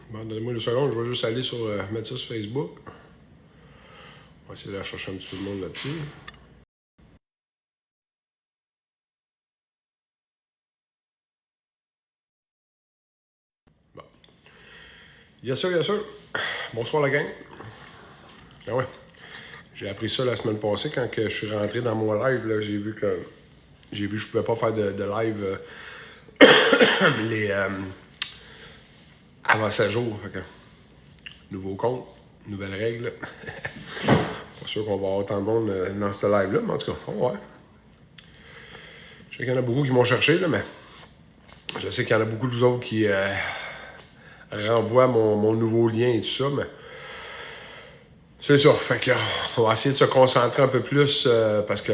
Bon, donnez-moi une seconde, je vais juste aller sur mettre ça sur Facebook. On va essayer de chercher un petit peu de monde là-dessus. Bon. Yes sir, yes sir. Bonsoir la gang. Ah ouais. J'ai appris ça la semaine passée quand que je suis rentré dans mon live. J'ai vu que je pouvais pas faire de live les avant 7 jours. Fait que, nouveau compte, nouvelles règles. Pas sûr qu'on va avoir autant de monde dans ce live-là, mais en tout cas, on va voir. Je sais qu'il y en a beaucoup qui m'ont cherché, là, mais je sais qu'il y en a beaucoup de vous autres qui renvoient mon nouveau lien et tout ça, mais c'est ça. Fait que, on va essayer de se concentrer un peu plus parce que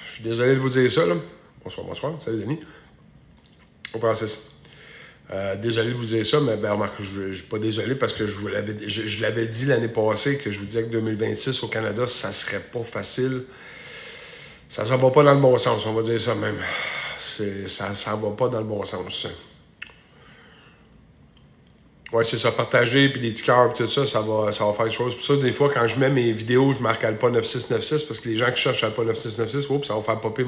je suis désolé de vous dire ça, là. Bonsoir, bonsoir. Salut, Denis. On Francis. Désolé de vous dire ça, mais ben, remarque, je ne suis pas désolé parce que je l'avais dit l'année passée que je vous disais que 2026 au Canada, ça serait pas facile. Ça ne va pas dans le bon sens, on va dire ça même. Ça ne va pas dans le bon sens. Ouais, c'est ça, partager, puis les petits cœurs, puis tout ça, ça va faire quelque chose. Pour ça, des fois, quand je mets mes vidéos, je marque Alpa 9696 parce que les gens qui cherchent Alpa 9696, oups, ça va faire popper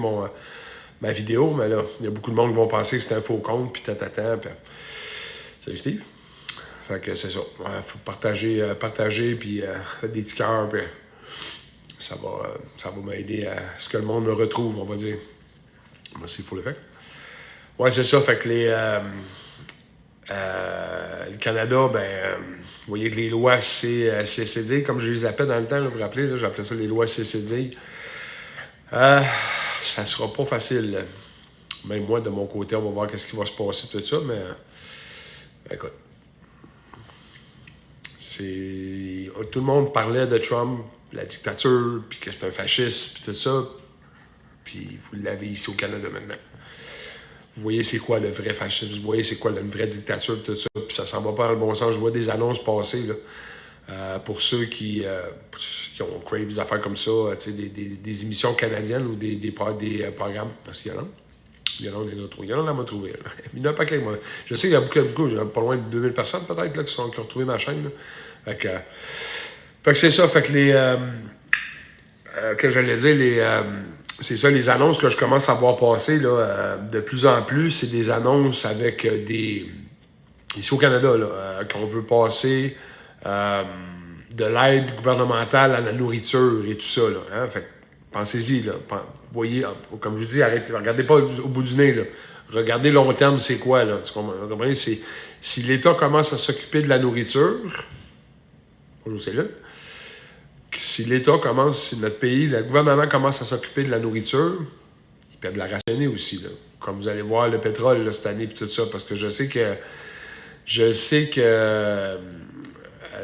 ma vidéo, mais là, il y a beaucoup de monde qui vont penser que c'est un faux compte, puis tatatan, puis... Salut Steve. Fait que c'est ça. Il faut partager, puis des petits cœurs, puis ça va m'aider à ce que le monde me retrouve, on va dire. Merci pour le fait. Ouais, c'est ça, fait que le Canada, ben, vous voyez que les lois CCD, comme je les appelle dans le temps, là, vous vous rappelez, j'appelais ça les lois CCD. Ça sera pas facile. Même moi, de mon côté, on va voir qu'est-ce qui va se passer, tout ça, mais écoute. Tout le monde parlait de Trump, la dictature, puis que c'est un fasciste, puis tout ça. Puis vous l'avez ici au Canada maintenant. Vous voyez c'est quoi le vrai fascisme, vous voyez c'est quoi la vraie dictature, tout ça. Puis ça s'en va pas dans le bon sens. Je vois des annonces passer, là, pour ceux qui ont crave des affaires comme ça, des émissions canadiennes ou des programmes. Merci Yolande. Yolande est notre. Yolande, elle m'a trouvé. Il y en a pas moi. Je sais qu'il y a beaucoup, pas loin de 2000 personnes peut-être là, qui ont retrouvé ma chaîne. Là. Fait que c'est ça, fait que que j'allais dire, c'est ça, les annonces que je commence à voir passer, là, de plus en plus, c'est des annonces avec ici au Canada, là, qu'on veut passer de l'aide gouvernementale à la nourriture et tout ça, là. Hein? Fait que pensez-y, là. Voyez, comme je vous dis, arrêtez, regardez pas au bout du nez, là. Regardez long terme, c'est quoi, là. Vous comprenez? Si l'État commence à s'occuper de la nourriture, bonjour, c'est là. Si l'État commence, si notre pays, le gouvernement commence à s'occuper de la nourriture, ils peuvent la rationner aussi, là. Comme vous allez voir le pétrole là, cette année et tout ça, parce que je sais que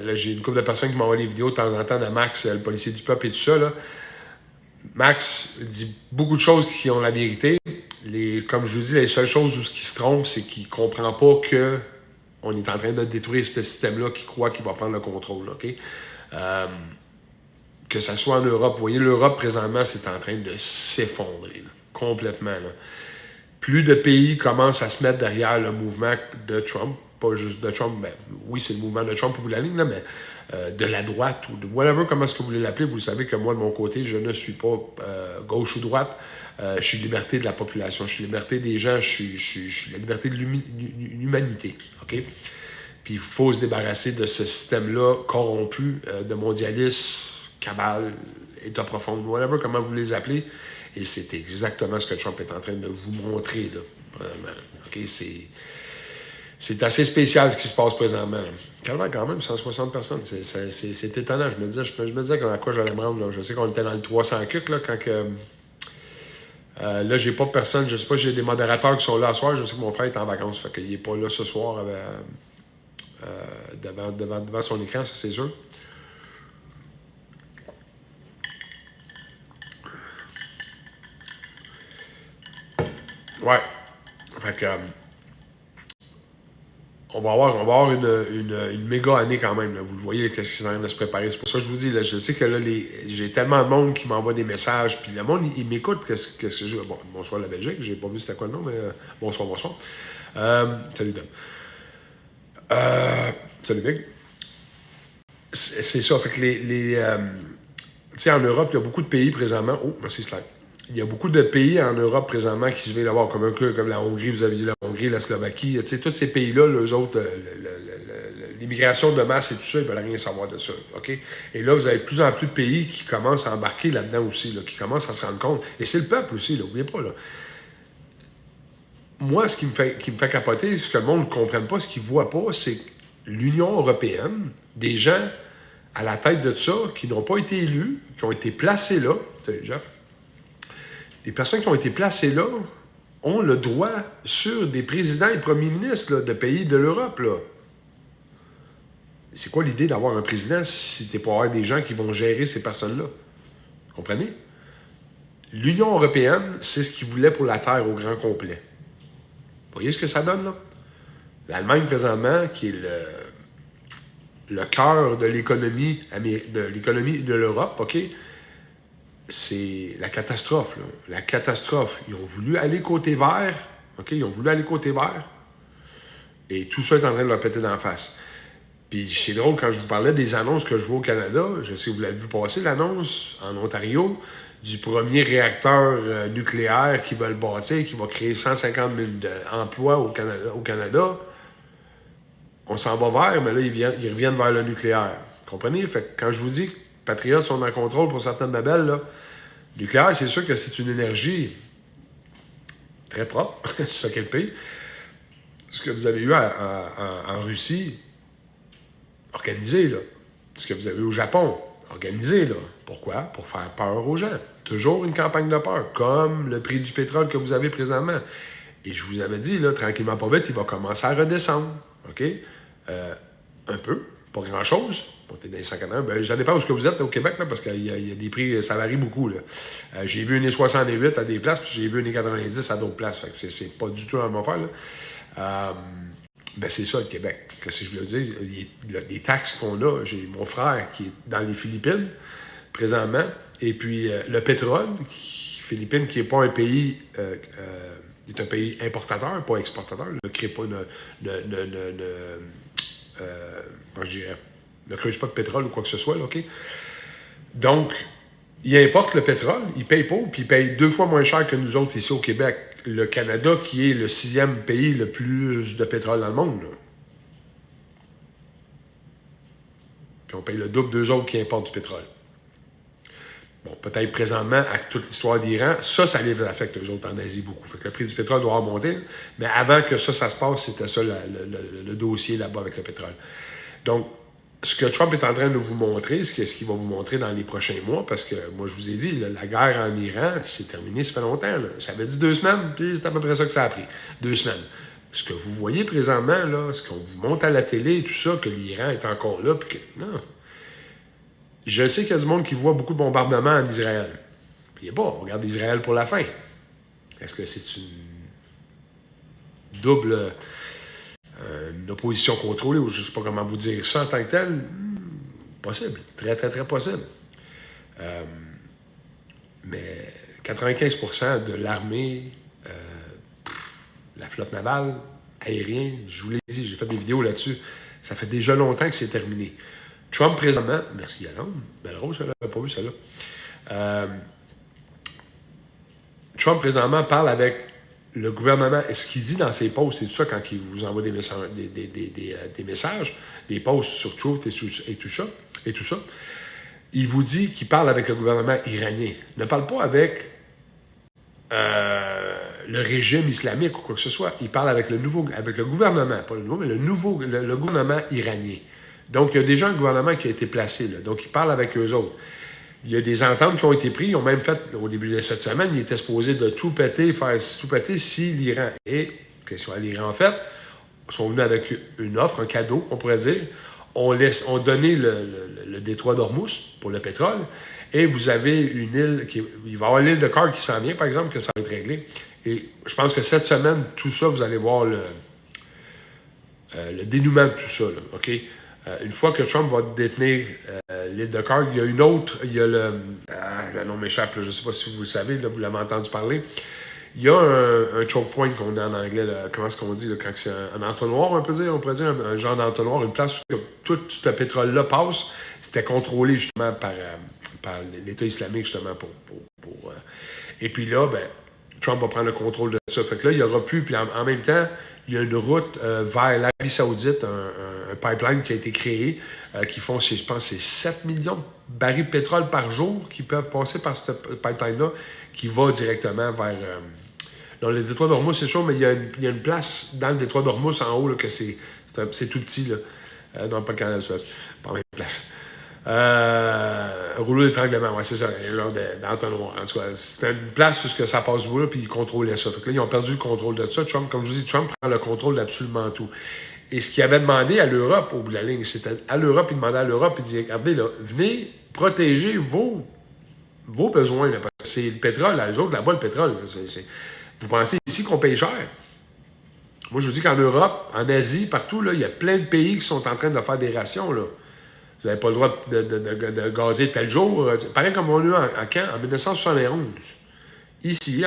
là, j'ai une couple de personnes qui m'envoient des vidéos de temps en temps de Max, le policier du peuple et tout ça, là. Max dit beaucoup de choses qui ont la vérité. Comme je vous dis, les seules choses où il se trompe, c'est qu'il ne comprend pas qu'on est en train de détruire ce système-là, qu'il croit qu'il va prendre le contrôle. OK? Que ça soit en Europe. Vous voyez, l'Europe, présentement, c'est en train de s'effondrer, là, complètement. Là. Plus de pays commencent à se mettre derrière le mouvement de Trump. Pas juste de Trump, mais oui, c'est le mouvement de Trump pour la ligne, là, mais de la droite ou de whatever, comment est-ce que vous voulez l'appeler. Vous savez que moi, de mon côté, je ne suis pas gauche ou droite. Je suis liberté de la population, je suis liberté des gens, je suis la liberté de l'humanité. OK? Puis il faut se débarrasser de ce système-là corrompu, de mondialisme, cabale, état profond, whatever, comment vous les appelez. Et c'est exactement ce que Trump est en train de vous montrer, là. Vraiment. OK? C'est assez spécial ce qui se passe présentement. Quand même, 160 personnes, c'est étonnant. Je me disais à quoi j'allais me rendre. Là. Je sais qu'on était dans le 300 cucs, là, quand que... là, j'ai pas personne. Je sais pas, j'ai des modérateurs qui sont là ce soir. Je sais que mon frère est en vacances. Fait qu'il est pas là ce soir devant son écran, ça c'est sûr. Ouais. Fait que... on va avoir une méga année quand même. Là. Vous le voyez, qu'est-ce qui est en train de se préparer. C'est pour ça que je vous dis, là, je sais que là, j'ai tellement de monde qui m'envoie des messages, puis le monde, il m'écoute. Qu'est-ce que je... Bon, bonsoir la Belgique, j'ai pas vu c'était quoi le nom, mais bonsoir. Salut Dom. Salut, Big. C'est ça. Fait que tu sais, en Europe, il y a beaucoup de pays présentement. Oh, merci, Slack. Il y a beaucoup de pays en Europe présentement qui se veulent avoir comme la Hongrie, vous avez dit la Hongrie, la Slovaquie. Tu sais, tous ces pays-là, eux autres, l'immigration de masse et tout ça, ils ne veulent rien savoir de ça. OK? Et là, vous avez de plus en plus de pays qui commencent à embarquer là-dedans aussi, là, qui commencent à se rendre compte. Et c'est le peuple aussi, n'oubliez pas. Là. Moi, ce qui me fait capoter, ce que le monde ne comprenne pas, ce qu'ils ne voient pas, c'est l'Union européenne, des gens à la tête de ça, qui n'ont pas été élus, qui ont été placés là. Salut, Jeff. Les personnes qui ont été placées là ont le droit sur des présidents et premiers ministres là, de pays de l'Europe. Là. C'est quoi l'idée d'avoir un président si tu n'es pas avoir des gens qui vont gérer ces personnes-là? Comprenez? L'Union européenne, c'est ce qu'ils voulaient pour la Terre au grand complet. Vous voyez ce que ça donne, là? L'Allemagne, présentement, qui est le cœur de l'économie de l'Europe, OK? C'est la catastrophe, là. La catastrophe. Ils ont voulu aller côté vert, OK? Ils ont voulu aller côté vert. Et tout ça est en train de leur péter d'en face. Puis c'est drôle, quand je vous parlais des annonces que je vois au Canada, je sais que vous l'avez vu passer, l'annonce en Ontario, du premier réacteur nucléaire qui va le bâtir, qui va créer 150 000 emplois au Canada. On s'en va vers, mais là, ils reviennent vers le nucléaire. Vous comprenez? Fait que quand je vous dis que les Patriotes sont en contrôle pour certaines babelles, là, le nucléaire, c'est sûr que c'est une énergie très propre, c'est ça qu'elle paye. Ce que vous avez eu en Russie, organisé, là. Ce que vous avez eu au Japon, organisé, là. Pourquoi? Pour faire peur aux gens. Toujours une campagne de peur, comme le prix du pétrole que vous avez présentement. Et je vous avais dit, là, tranquillement pas vite, il va commencer à redescendre. OK? Un peu, pas grand-chose. Monter dans les 180. Ben, ça dépend où vous êtes au Québec, là, parce qu'il y a des prix, ça varie beaucoup. Là. J'ai vu une 68 à des places, puis j'ai vu une 90 à d'autres places. Fait que c'est pas du tout la même affaire. Là. Ben c'est ça, le Québec. Que si je veux dire, les taxes qu'on a, j'ai mon frère qui est dans les Philippines, présentement, et puis le pétrole, Philippines, qui n'est pas un pays, est un pays importateur, pas exportateur, ne crée pas, je dirais, ne creuse pas de pétrole ou quoi que ce soit, là, OK? Donc, il importe le pétrole, il paye pas, puis il paye 2 fois moins cher que nous autres ici au Québec. Le Canada, qui est le 6e pays le plus de pétrole dans le monde. Là. Puis on paye le double d'eux autres qui importent du pétrole. Bon, peut-être présentement, avec toute l'histoire d'Iran, ça les affecte eux autres en Asie beaucoup. Fait que le prix du pétrole doit remonter, mais avant que ça se passe, c'était ça le dossier là-bas avec le pétrole. Donc, ce que Trump est en train de vous montrer, ce qu'il va vous montrer dans les prochains mois, parce que moi, je vous ai dit, là, la guerre en Iran, c'est terminé, ça fait longtemps. Là. J'avais dit 2 semaines, puis c'est à peu près ça que ça a pris. 2 semaines. Ce que vous voyez présentement, là, ce qu'on vous montre à la télé et tout ça, que l'Iran est encore là, puis que, non. Je sais qu'il y a du monde qui voit beaucoup de bombardements en Israël. Puis, on regarde Israël pour la fin. Est-ce que c'est une double... une opposition contrôlée, ou je ne sais pas comment vous dire ça en tant que tel, possible, très, très, très possible. Mais 95% de l'armée, la flotte navale, aérienne, je vous l'ai dit, j'ai fait des vidéos là-dessus, ça fait déjà longtemps que c'est terminé. Trump, présentement, merci Yolande, belle rose, je n'avais pas vu celle-là. Trump, présentement, parle avec le gouvernement, ce qu'il dit dans ses posts, c'est tout ça quand il vous envoie des messages, des posts sur Truth et tout ça, il vous dit qu'il parle avec le gouvernement iranien. Il ne parle pas avec le régime islamique ou quoi que ce soit. Il parle avec le gouvernement, pas le nouveau, mais le gouvernement iranien. Donc, il y a déjà un gouvernement qui a été placé, là. Donc, il parle avec eux autres. Il y a des ententes qui ont été prises. Ils ont même fait, au début de cette semaine, ils étaient supposés de tout péter, faire tout péter si l'Iran. Et, qu'est-ce que l'Iran en fait? Ils sont venus avec une offre, un cadeau, on pourrait dire. On donnait le détroit d'Ormuz pour le pétrole. Et vous avez une île, il va y avoir l'île de Kar qui s'en vient, par exemple, que ça va être réglé. Et je pense que cette semaine, tout ça, vous allez voir le dénouement de tout ça, là, OK? Une fois que Trump va détenir l'île de Kar, il y a une autre, il y a le nom m'échappe, là, je ne sais pas si vous le savez, là, vous l'avez entendu parler, Il y a un choke point qu'on a en anglais, là, comment est-ce qu'on dit, là, quand c'est un entonnoir, on pourrait dire un genre d'entonnoir, une place où tout ce pétrole-là passe. C'était contrôlé justement par l'État islamique, justement, et puis là, ben, Trump va prendre le contrôle de ça. Fait que là, il n'y aura plus, puis en même temps, il y a une route vers l'Arabie Saoudite, un pipeline qui a été créé, qui font, je pense, c'est 7 millions de barils de pétrole par jour qui peuvent passer par ce pipeline-là, qui va directement vers... dans le détroit d'Ormuz, c'est chaud, mais il y a une place dans le détroit d'Ormuz en haut, là, que c'est tout petit, là, dans le canal de Suez. Pas la même place. Rouleau d'étranglement, ouais, c'est ça, genre d'entonnoir. En tout cas, c'était une place où ça passe là, puis ils contrôlaient ça. Donc là, ils ont perdu le contrôle de ça. Trump, comme je vous dis, Trump prend le contrôle d'absolument tout. Et ce qu'il avait demandé à l'Europe, au bout de la ligne, c'était à l'Europe, il demandait à l'Europe, il disait, regardez, là, venez protéger vos besoins, là, parce que c'est le pétrole, là, les autres, là-bas, le pétrole, vous pensez ici qu'on paye cher? Moi, je vous dis qu'en Europe, en Asie, partout, là, il y a plein de pays qui sont en train de faire des rations, là. Vous n'avez pas le droit de gazer tel jour. Pareil comme on a eu en 1971. Ici,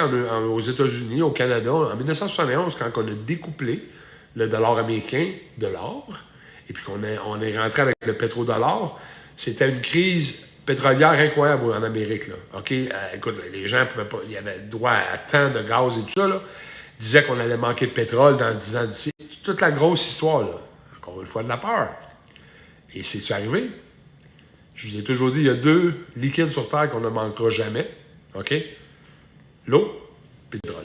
aux États-Unis, au Canada, en 1971, quand on a découplé le dollar américain de l'or, et puis qu'on est rentré avec le pétrodollar, c'était une crise pétrolière incroyable en Amérique. Là. OK? Écoute, les gens pouvaient pas, ils avaient droit à tant de gaz et tout ça. Là. Ils disaient qu'on allait manquer de pétrole dans 10 ans d'ici. Toute la grosse histoire, là. Encore une fois, de la peur. Et c'est-tu arrivé? Je vous ai toujours dit, il y a 2 liquides sur Terre qu'on ne manquera jamais. OK? L'eau et le pétrole.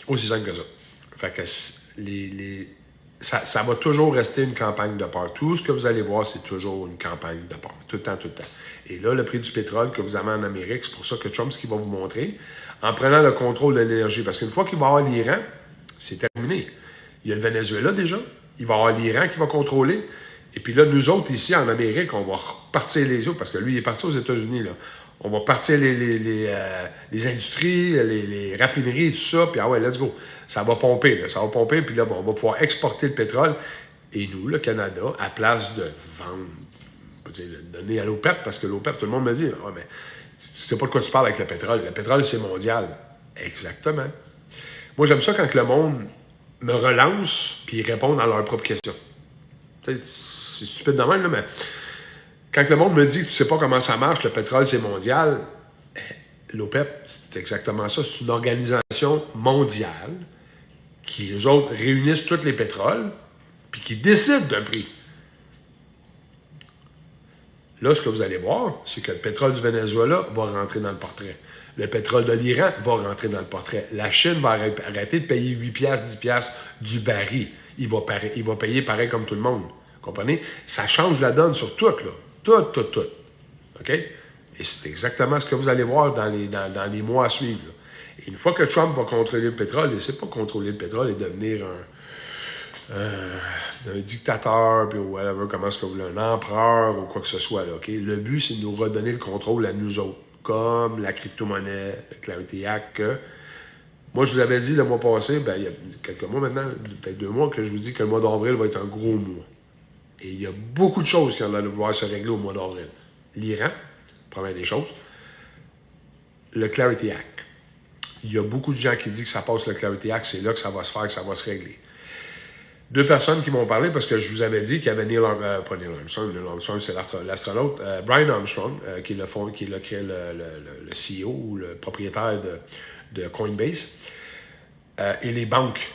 Aussi simple que ça. Fait que ça va toujours rester une campagne de peur. Tout ce que vous allez voir, c'est toujours une campagne de peur. Tout le temps, tout le temps. Et là, le prix du pétrole que vous avez en Amérique, c'est pour ça que Trump, ce qu'il va vous montrer, en prenant le contrôle de l'énergie. Parce qu'une fois qu'il va avoir l'Iran, c'est terminé. Il y a le Venezuela déjà. Il va y avoir l'Iran qui va contrôler. Et puis là, nous autres, ici, en Amérique, on va repartir les autres, parce que lui, il est parti aux États-Unis, là. On va partir les industries, les raffineries, tout ça, puis ah ouais, let's go. Ça va pomper, là. Ça va pomper, puis là, bon, on va pouvoir exporter le pétrole. Et nous, le Canada, à place de vendre, on peut dire, de donner à l'OPEP, parce que l'OPEP, tout le monde me dit, ah, mais tu sais pas de quoi tu parles avec le pétrole. Le pétrole, c'est mondial. Exactement. Moi, j'aime ça quand le monde me relance, puis ils répondent à leurs propres questions. C'est stupide de même, là, mais quand le monde me dit que tu ne sais pas comment ça marche, le pétrole, c'est mondial, l'OPEP, c'est exactement ça. C'est une organisation mondiale qui, eux autres, réunissent tous les pétroles puis qui décident d'un prix. Là, ce que vous allez voir, c'est que le pétrole du Venezuela va rentrer dans le portrait. Le pétrole de l'Iran va rentrer dans le portrait. La Chine va arrêter de payer 8 piastres, 10 piastres du baril. Il va payer pareil comme tout le monde. Comprenez? Ça change la donne sur tout, là. Tout. OK? Et c'est exactement ce que vous allez voir dans les mois à suivre. Là. Et une fois que Trump va contrôler le pétrole, il ne sait pas contrôler le pétrole et devenir un dictateur, puis whatever, comment est-ce que vous voulez, un empereur ou quoi que ce soit. Là, OK? Le but, c'est de nous redonner le contrôle à nous autres, comme la crypto-monnaie, le Clarity Act. Moi, je vous avais dit le mois passé, ben, il y a quelques mois maintenant, peut-être 2 mois, que je vous dis que le mois d'avril va être un gros mois. Et il y a beaucoup de choses qui vont devoir se régler au mois d'avril. L'Iran, première des choses. Le Clarity Act. Il y a beaucoup de gens qui disent que ça passe le Clarity Act, c'est là que ça va se faire, que ça va se régler. 2 personnes qui m'ont parlé, parce que je vous avais dit qu'il y avait Neil Armstrong, c'est l'astronaute, Brian Armstrong, qui est le CEO ou le propriétaire de Coinbase, et les banques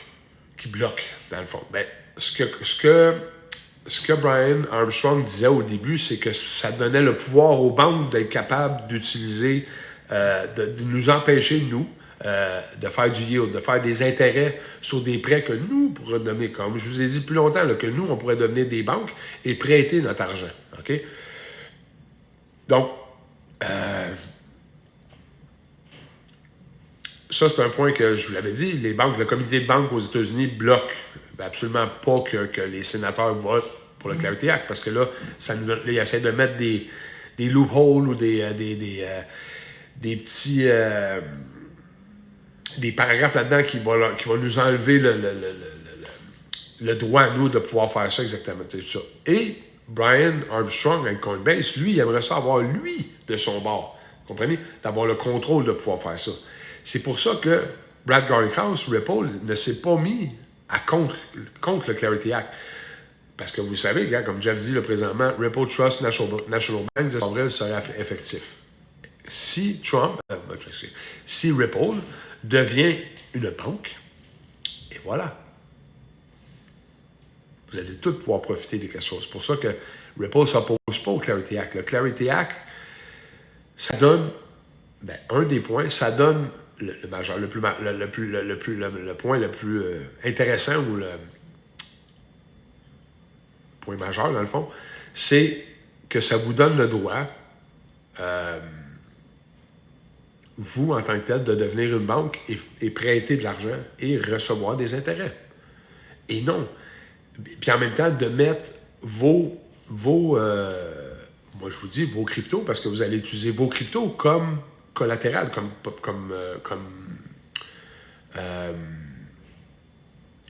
qui bloquent, dans le fond. Ben, ce que Brian Armstrong disait au début, c'est que ça donnait le pouvoir aux banques d'être capables d'utiliser, de nous empêcher, nous, de faire du yield, de faire des intérêts sur des prêts que nous pourrions donner, comme je vous ai dit plus longtemps, là, que nous, on pourrait devenir des banques et prêter notre argent. OK? Donc, ça, c'est un point que je vous l'avais dit. Les banques, le comité de banque aux États-Unis bloque absolument pas que les sénateurs votent pour le Clarity Act, parce que là, ils essaient de mettre des loopholes ou des petits des paragraphes là-dedans qui vont nous enlever le droit à nous de pouvoir faire ça exactement. C'est ça. Et Brian Armstrong avec Coinbase, lui, il aimerait ça avoir lui de son bord. comprenez? D'avoir le contrôle de pouvoir faire ça. C'est pour ça que Brad Garlinghouse, Ripple, ne s'est pas mis contre le Clarity Act. Parce que vous savez, gars, comme Jeff dit là, présentement, Ripple Trust National Bank, 10 avril, serait effectif. Si Ripple devient une banque, et voilà. Vous allez tous pouvoir profiter des quelque chose. C'est pour ça que Ripple ne s'oppose pas au Clarity Act. Le Clarity Act, ça donne, un des points, ça donne le majeur, le point le plus intéressant ou le point majeur, dans le fond, c'est que ça vous donne le droit, vous, en tant que tel, de devenir une banque et prêter de l'argent et recevoir des intérêts. Et non. Puis en même temps, de mettre moi je vous dis vos cryptos, parce que vous allez utiliser vos cryptos comme collatéral, comme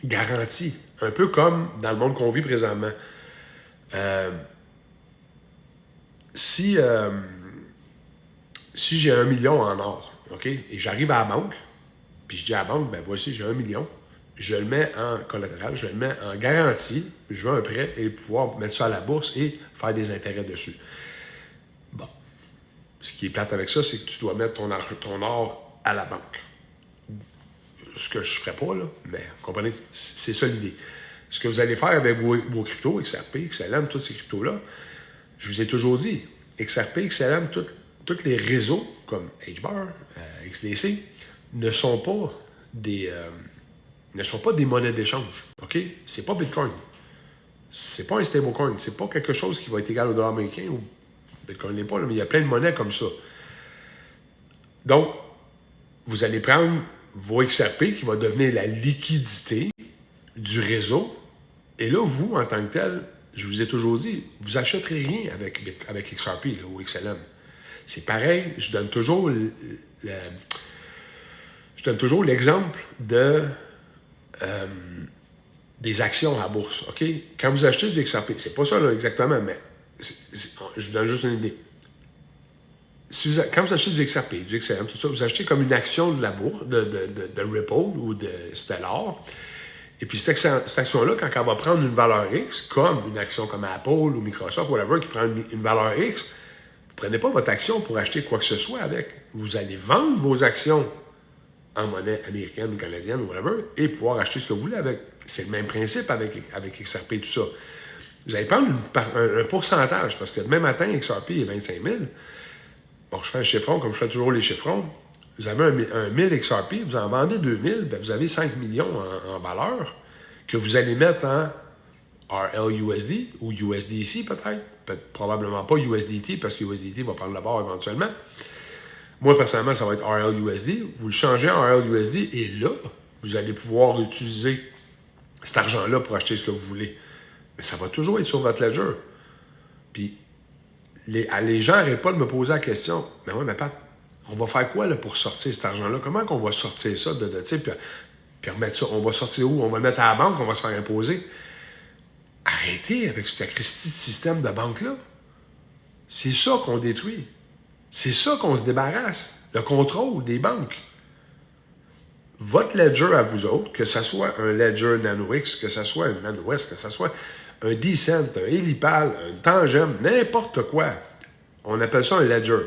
garantie. Un peu comme dans le monde qu'on vit présentement. Si j'ai 1 million en or, OK, et j'arrive à la banque, puis je dis à la banque, voici, j'ai 1 million, je le mets en collatéral, je le mets en garantie, je veux un prêt et pouvoir mettre ça à la bourse et faire des intérêts dessus. Bon. Ce qui est plate avec ça, c'est que tu dois mettre ton or à la banque. Ce que je ne ferais pas, là, mais vous comprenez, c'est ça l'idée. Ce que vous allez faire avec vos cryptos, XRP, XLM, tous ces cryptos-là, je vous ai toujours dit, XRP, XLM, tous les réseaux comme HBAR, XDC, ne sont pas des monnaies d'échange. OK? C'est pas Bitcoin. C'est pas un stablecoin. C'est pas quelque chose qui va être égal au dollar américain ou Bitcoin n'est pas, là, mais il y a plein de monnaies comme ça. Donc, vous allez prendre vos XRP qui va devenir la liquidité du réseau. Et là, vous, en tant que tel, je vous ai toujours dit, vous n'achèterez rien avec XRP là, ou XLM. C'est pareil, je donne toujours l'exemple des actions à la bourse. OK? Quand vous achetez du XRP, c'est pas ça là, exactement, mais je vous donne juste une idée. Quand vous achetez du XRP, du XLM, tout ça, vous achetez comme une action de la bourse, de Ripple ou de Stellar. Et puis cette action-là, quand elle va prendre une valeur X, comme une action comme Apple ou Microsoft, whatever, qui prend une valeur X, vous ne prenez pas votre action pour acheter quoi que ce soit avec. Vous allez vendre vos actions en monnaie américaine ou canadienne ou whatever et pouvoir acheter ce que vous voulez avec. C'est le même principe avec XRP et tout ça. Vous allez prendre un pourcentage, parce que demain matin, XRP est 25 000. Bon, je fais un chiffron comme je fais toujours les chiffrons. Vous avez un 1000 XRP, vous en vendez 2000, vous avez 5 millions en valeur que vous allez mettre en RLUSD ou USDC peut-être. Probablement pas USDT parce que USDT va prendre le bord éventuellement. Moi, personnellement, ça va être RLUSD. Vous le changez en RLUSD et là, vous allez pouvoir utiliser cet argent-là pour acheter ce que vous voulez. Mais ça va toujours être sur votre ledger. Puis, les gens n'arrêtent pas de me poser la question, mais oui, mais Pat, on va faire quoi là, pour sortir cet argent-là? Comment qu'on va sortir ça puis remettre ça? On va sortir où? On va le mettre à la banque, on va se faire imposer. Arrêtez avec ce Christi de système de banque-là. C'est ça qu'on détruit. C'est ça qu'on se débarrasse. Le contrôle des banques. Votre ledger à vous autres, que ce soit un ledger NanoX, que ce soit un NanoS, que ce soit un Decent, un Helipal, un Tangem, n'importe quoi. On appelle ça un ledger.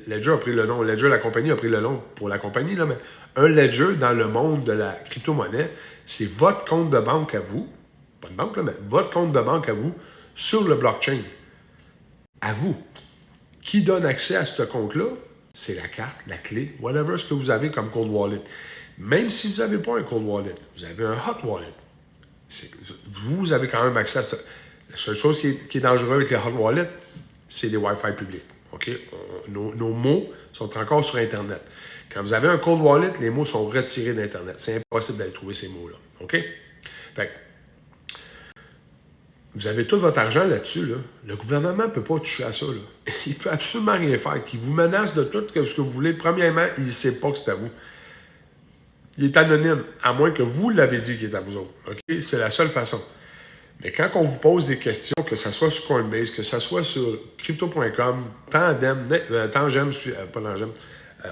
Ledger a pris le nom. Ledger, la compagnie a pris le nom pour la compagnie, là, mais un ledger dans le monde de la crypto-monnaie, c'est votre compte de banque à vous, pas de banque, là, mais votre compte de banque à vous sur le blockchain. À vous. Qui donne accès à ce compte-là? C'est la carte, la clé, whatever ce que vous avez comme cold wallet. Même si vous n'avez pas un cold wallet, vous avez un hot wallet. Vous avez quand même accès à ça. La seule chose qui est dangereuse avec les hot wallets, c'est les Wi-Fi publics. OK? Nos mots sont encore sur Internet. Quand vous avez un cold wallet, les mots sont retirés d'Internet. C'est impossible d'aller trouver ces mots-là. OK? Fait que, vous avez tout votre argent là-dessus. Là. Le gouvernement ne peut pas toucher à ça. Là. Il ne peut absolument rien faire. Il vous menace de tout ce que vous voulez. Premièrement, il ne sait pas que c'est à vous. Il est anonyme, à moins que vous l'avez dit qu'il est à vous autres. OK? C'est la seule façon. Mais quand on vous pose des questions, que ce soit sur Coinbase, que ce soit sur crypto.com, Tangem, pas Tangem,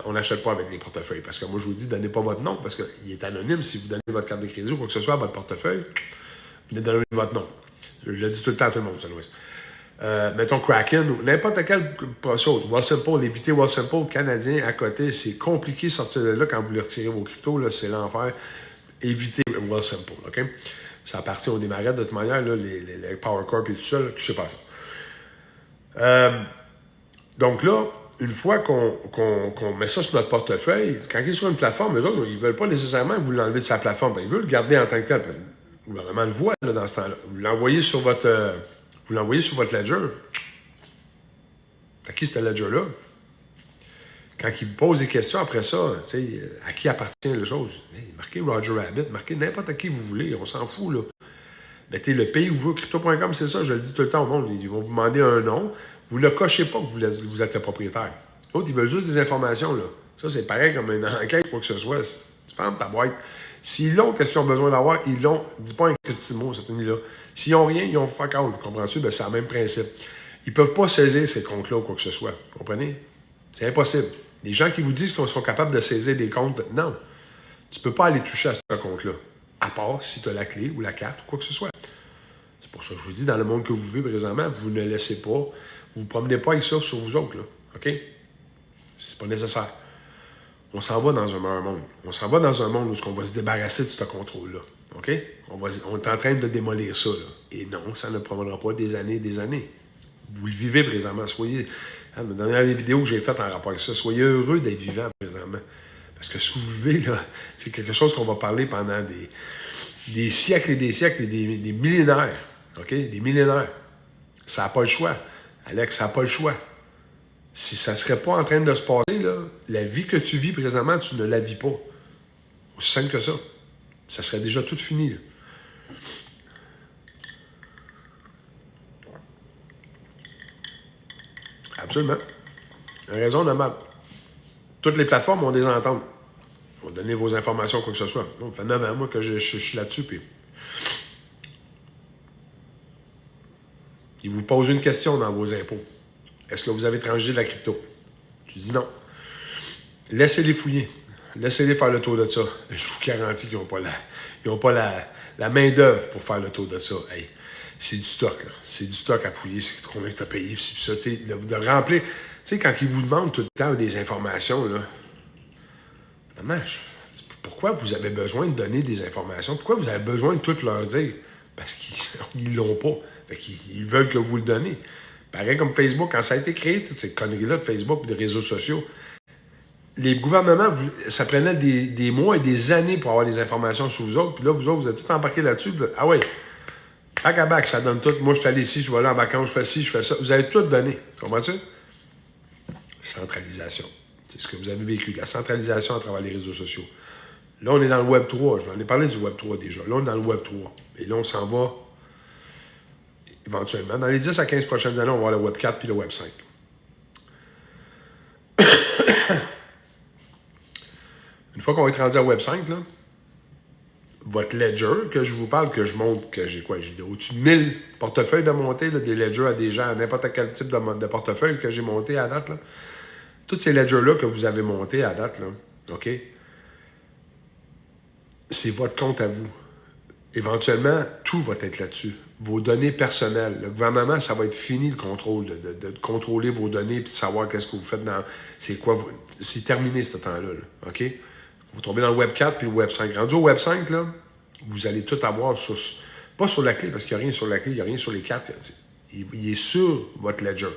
on n'achète pas avec les portefeuilles. Parce que moi, je vous dis, donnez pas votre nom, parce qu'il est anonyme. Si vous donnez votre carte de crédit ou quoi que ce soit à votre portefeuille, vous donnez votre nom. Je le dis tout le temps à tout le monde, ça. Mettons Kraken ou n'importe quelle chose. Wealthsimple, évitez Wealthsimple canadien à côté, c'est compliqué de sortir de là quand vous voulez retirer vos cryptos, là, c'est l'enfer. Évitez Wealthsimple, OK? Ça appartient au démarrage de toute manière, là, les Power Corp et tout ça, là, touchez pas ça. Donc là, une fois qu'on met ça sur notre portefeuille, quand il est sur une plateforme, eux autres, ils ne veulent pas nécessairement que vous l'enlevez de sa plateforme. Ils veulent le garder en tant que tel. Le gouvernement le voit là, dans ce temps-là. Vous l'envoyez sur votre ledger. À qui ce ledger-là? Quand il vous pose des questions après ça, à qui appartient la chose? Marquez Roger Rabbit, marquez n'importe qui vous voulez, on s'en fout, là. Mettez le pays où vous voulez, crypto.com, c'est ça, je le dis tout le temps au monde. Ils vont vous demander un nom, vous ne le cochez pas que vous êtes le propriétaire. L'autre, ils veulent juste des informations, là. Ça, c'est pareil comme une enquête, quoi que ce soit. Tu fermes ta boîte. S'ils l'ont, qu'est-ce qu'ils ont besoin d'avoir? Ils l'ont. Dis pas un petit mot, cette nuit-là. S'ils n'ont rien, ils ont fuck out. Comprends-tu? Ben, c'est le même principe. Ils ne peuvent pas saisir ces comptes-là ou quoi que ce soit. Vous comprenez? C'est impossible. Les gens qui vous disent qu'ils sont capables de saisir des comptes, non. Tu ne peux pas aller toucher à ce compte-là. À part si tu as la clé ou la carte ou quoi que ce soit. C'est pour ça que je vous dis, dans le monde que vous vivez présentement, vous ne laissez pas, vous ne vous promenez pas avec ça sur vous autres, là. OK? C'est pas nécessaire. On s'en va dans un meilleur monde. On s'en va dans un monde où on va se débarrasser de ce contrôle-là. OK? On est en train de démolir ça, là. Et non, ça ne prendra pas des années et des années. Vous le vivez présentement. Soyez... La dernière vidéo que j'ai faite en rapport avec ça, soyez heureux d'être vivant présentement. Parce que ce que vous vivez, là, c'est quelque chose qu'on va parler pendant des siècles et des siècles et des millénaires. OK? Des millénaires. Ça n'a pas le choix. Alex, ça n'a pas le choix. Si ça ne serait pas en train de se passer, là, la vie que tu vis présentement, tu ne la vis pas. Aussi simple que ça. Ça serait déjà tout fini, là. Absolument. Raisonnable. Toutes les plateformes ont des ententes. Ils vont donner vos informations, quoi que ce soit. Ça fait 9 ans, moi, que je suis là-dessus. Puis... Ils vous posent une question dans vos impôts. Est-ce que vous avez transgé de la crypto? Tu dis non. Laissez-les fouiller. Laissez-les faire le tour de ça. Je vous garantis qu'ils n'ont pas la main-d'œuvre pour faire le tour de ça. Hey, c'est du stock, là. C'est du stock à fouiller. C'est combien tu as payé. Puis ça, de remplir. Tu sais, quand ils vous demandent tout le temps des informations, là, pourquoi vous avez besoin de donner des informations? Pourquoi vous avez besoin de tout leur dire? Parce qu'ils ne l'ont pas. Ils veulent que vous le donnez. Pareil comme Facebook, quand ça a été créé, toutes ces conneries-là de Facebook et des réseaux sociaux, les gouvernements, ça prenait des mois et des années pour avoir des informations sur vous autres. Puis là, vous autres, vous êtes tout embarqués là-dessus. Là, ah ouais, bac à bac, ça donne tout. Moi, je suis allé ici, je vais aller en vacances, je fais ci, je fais ça. Vous avez tout donné. Comprends-tu? Centralisation. C'est ce que vous avez vécu, la centralisation à travers les réseaux sociaux. Là, on est dans le Web 3. J'en ai parlé du Web 3 déjà. Là, on est dans le Web 3. Et là, on s'en va éventuellement. Dans les 10 à 15 prochaines années, on va voir le Web 4 puis le Web 5. Une fois qu'on va être rendu à Web 5, là, votre ledger que je vous parle, que je monte, que j'ai quoi? J'ai au-dessus de 1000 portefeuilles de monter, là, des ledgers à des gens, à n'importe quel type de portefeuille que j'ai monté à date. Là. Tous ces ledgers-là que vous avez montés à date, là, OK? C'est votre compte à vous. Éventuellement, tout va être là-dessus. Vos données personnelles. Le gouvernement, ça va être fini le contrôle, de contrôler vos données et de savoir qu'est-ce que vous faites dans... C'est quoi... C'est terminé ce temps-là, là, OK? Vous tombez dans le Web 4 puis le Web 5. Rendu au Web 5, là, vous allez tout avoir sur... Pas sur la clé, parce qu'il n'y a rien sur la clé, il n'y a rien sur les cartes. Il est sur votre ledger.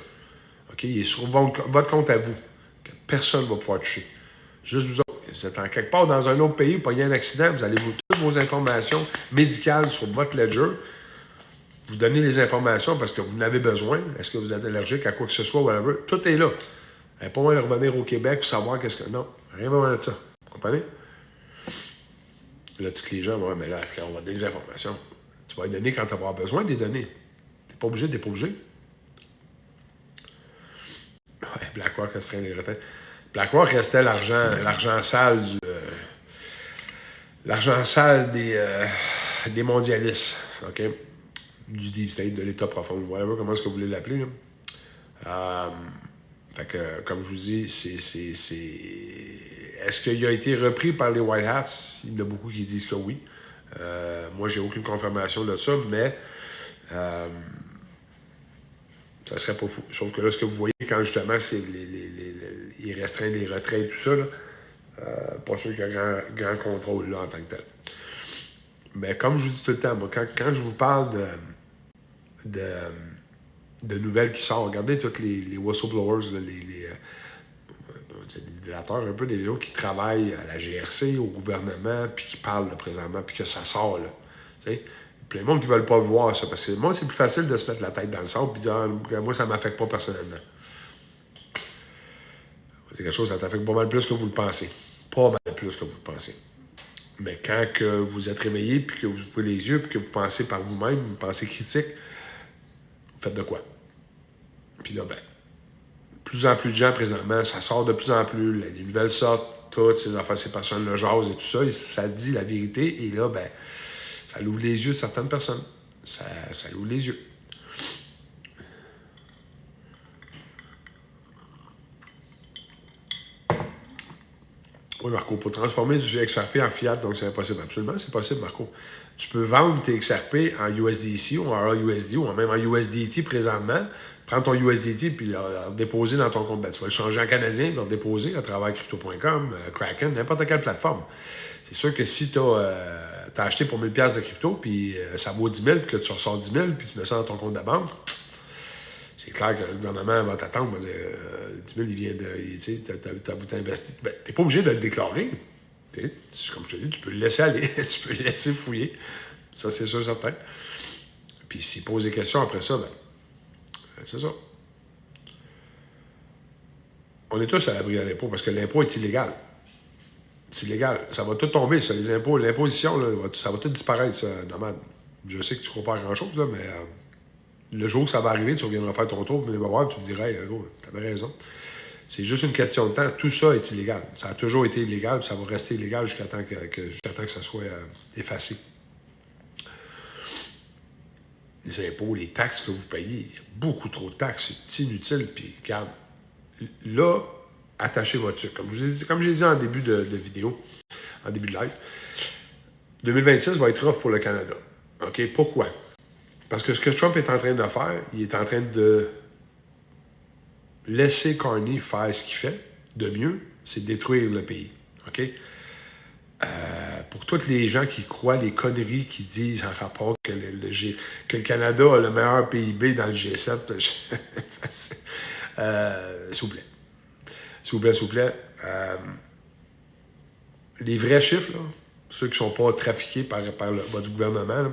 OK? Il est sur votre compte à vous. Que personne ne va pouvoir toucher. Juste vous autres. Vous êtes en quelque part dans un autre pays, pas y a un accident, vous allez vous toutes vos informations médicales sur votre ledger. Vous donnez les informations parce que vous en avez besoin. Est-ce que vous êtes allergique à quoi que ce soit, whatever. Tout est là. Pas besoin de revenir au Québec pour savoir qu'est-ce que... Non, rien besoin de ça. Vous comprenez? Là, tous les gens vont dire, mais là, est-ce qu'on va donner des informations? Tu vas les donner quand tu vas avoir besoin de les donner. Tu n'es pas obligé, tu n'es pas obligé. Ouais, BlackRock resterait les retraits. BlackRock restait l'argent sale l'argent sale des mondialistes. OK? du Deep State, de l'État profond, whatever, comment est-ce que vous voulez l'appeler. Fait que, comme je vous dis, est-ce qu'il a été repris par les White Hats? Il y en a beaucoup qui disent que oui. Moi, j'ai aucune confirmation de ça, mais ça serait pas fou. Sauf que là, ce que vous voyez quand justement, c'est il restreint les retraits et tout ça, là, pas sûr qu'il y a grand contrôle là en tant que tel. Mais comme je vous dis tout le temps, moi, quand je vous parle de nouvelles qui sortent, regardez tous les whistleblowers, là, les délateurs, un peu des vidéos qui travaillent à la GRC, au gouvernement, puis qui parlent là, présentement, puis que ça sort. Là, t'sais. Plein de monde qui ne veulent pas le voir, ça, parce que moi, c'est plus facile de se mettre la tête dans le sable et dire moi, ça ne m'affecte pas personnellement. C'est quelque chose, ça t'affecte pas mal plus que vous le pensez. Pas mal plus que vous le pensez. Mais quand que vous êtes réveillé, puis que vous ouvrez les yeux, puis que vous pensez par vous-même, vous pensez critique, faites de quoi? Puis là, ben, plus en plus de gens présentement, ça sort de plus en plus, les nouvelles sortent, toutes ces affaires, ces personnes, le jase et tout ça, et ça dit la vérité, et là, ben, ça ouvre les yeux de certaines personnes. Ça ouvre les yeux. Oui, Marco, pour transformer du XRP en fiat, donc c'est impossible. Absolument, c'est possible, Marco. Tu peux vendre tes XRP en USDC ou en AUSD ou même en USDT présentement. Prends ton USDT puis le déposer dans ton compte. Ben, tu vas le changer en canadien, le déposer à travers crypto.com, Kraken, n'importe quelle plateforme. C'est sûr que si tu as acheté pour 1000$ de crypto, puis ça vaut 10 000, puis que tu ressors 10 000, puis tu mets ça dans ton compte de banque, c'est clair que le gouvernement va t'attendre, va dire 10 000, il vient de. Tu sais, t'as investi. Ben, t'es pas obligé de le déclarer. Comme je te dis, tu peux le laisser aller, tu peux le laisser fouiller. Ça, c'est sûr, certain. Puis s'il pose des questions après ça, ben, c'est ça. On est tous à l'abri de l'impôt parce que l'impôt est illégal. C'est illégal. Ça va tout tomber, ça, les impôts. L'imposition, là, ça va tout disparaître, ça, normal. Je sais que tu ne crois pas à grand-chose, là, mais le jour où ça va arriver, tu reviendras faire ton tour, tu vas voir, tu te dirais, hey, tu avais raison. C'est juste une question de temps. Tout ça est illégal. Ça a toujours été illégal, puis ça va rester illégal jusqu'à temps que ça soit effacé. Les impôts, les taxes que vous payez, il y a beaucoup trop de taxes, c'est inutile. Puis, regarde, là, attachez votre truc. Comme j'ai dit en début de vidéo, en début de live, 2026 va être rough pour le Canada. OK? Pourquoi? Parce que ce que Trump est en train de faire, il est en train de laisser Carney faire ce qu'il fait de mieux, c'est détruire le pays. OK? Pour tous les gens qui croient les conneries qui disent en rapport que le Canada a le meilleur PIB dans le G7, s'il vous plaît. S'il vous plaît. Les vrais chiffres, là, ceux qui ne sont pas trafiqués par votre gouvernement, là,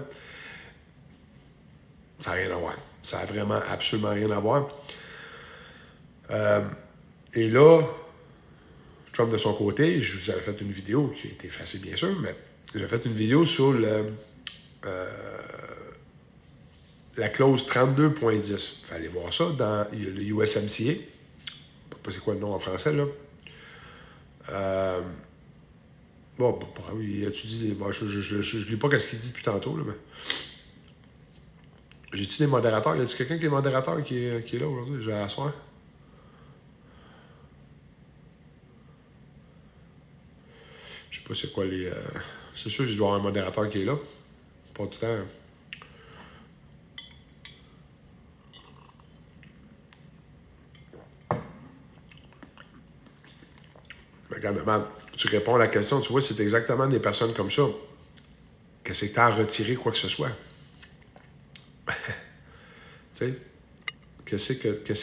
ça n'a rien à voir. Ça n'a vraiment absolument rien à voir. Et là, Trump de son côté, je vous avais fait une vidéo qui a été effacée bien sûr, mais j'ai fait une vidéo sur la clause 32.10. Vous allez voir ça dans le USMCA. Je ne sais pas c'est quoi le nom en français, là. Bon, il étudie. Bon, je ne lis pas ce qu'il dit depuis tantôt, là, mais. J'ai-tu des modérateurs? Y a-t-il quelqu'un qui est modérateur qui est là aujourd'hui? Je vais asseoir. Je sais pas c'est quoi les. C'est sûr que je dois avoir un modérateur qui est là. Pas tout le temps. Mais regarde, man, tu réponds à la question, tu vois, c'est exactement des personnes comme ça. Qu'est-ce que tu as à retirer quoi que ce soit? Tu sais? Qu'est-ce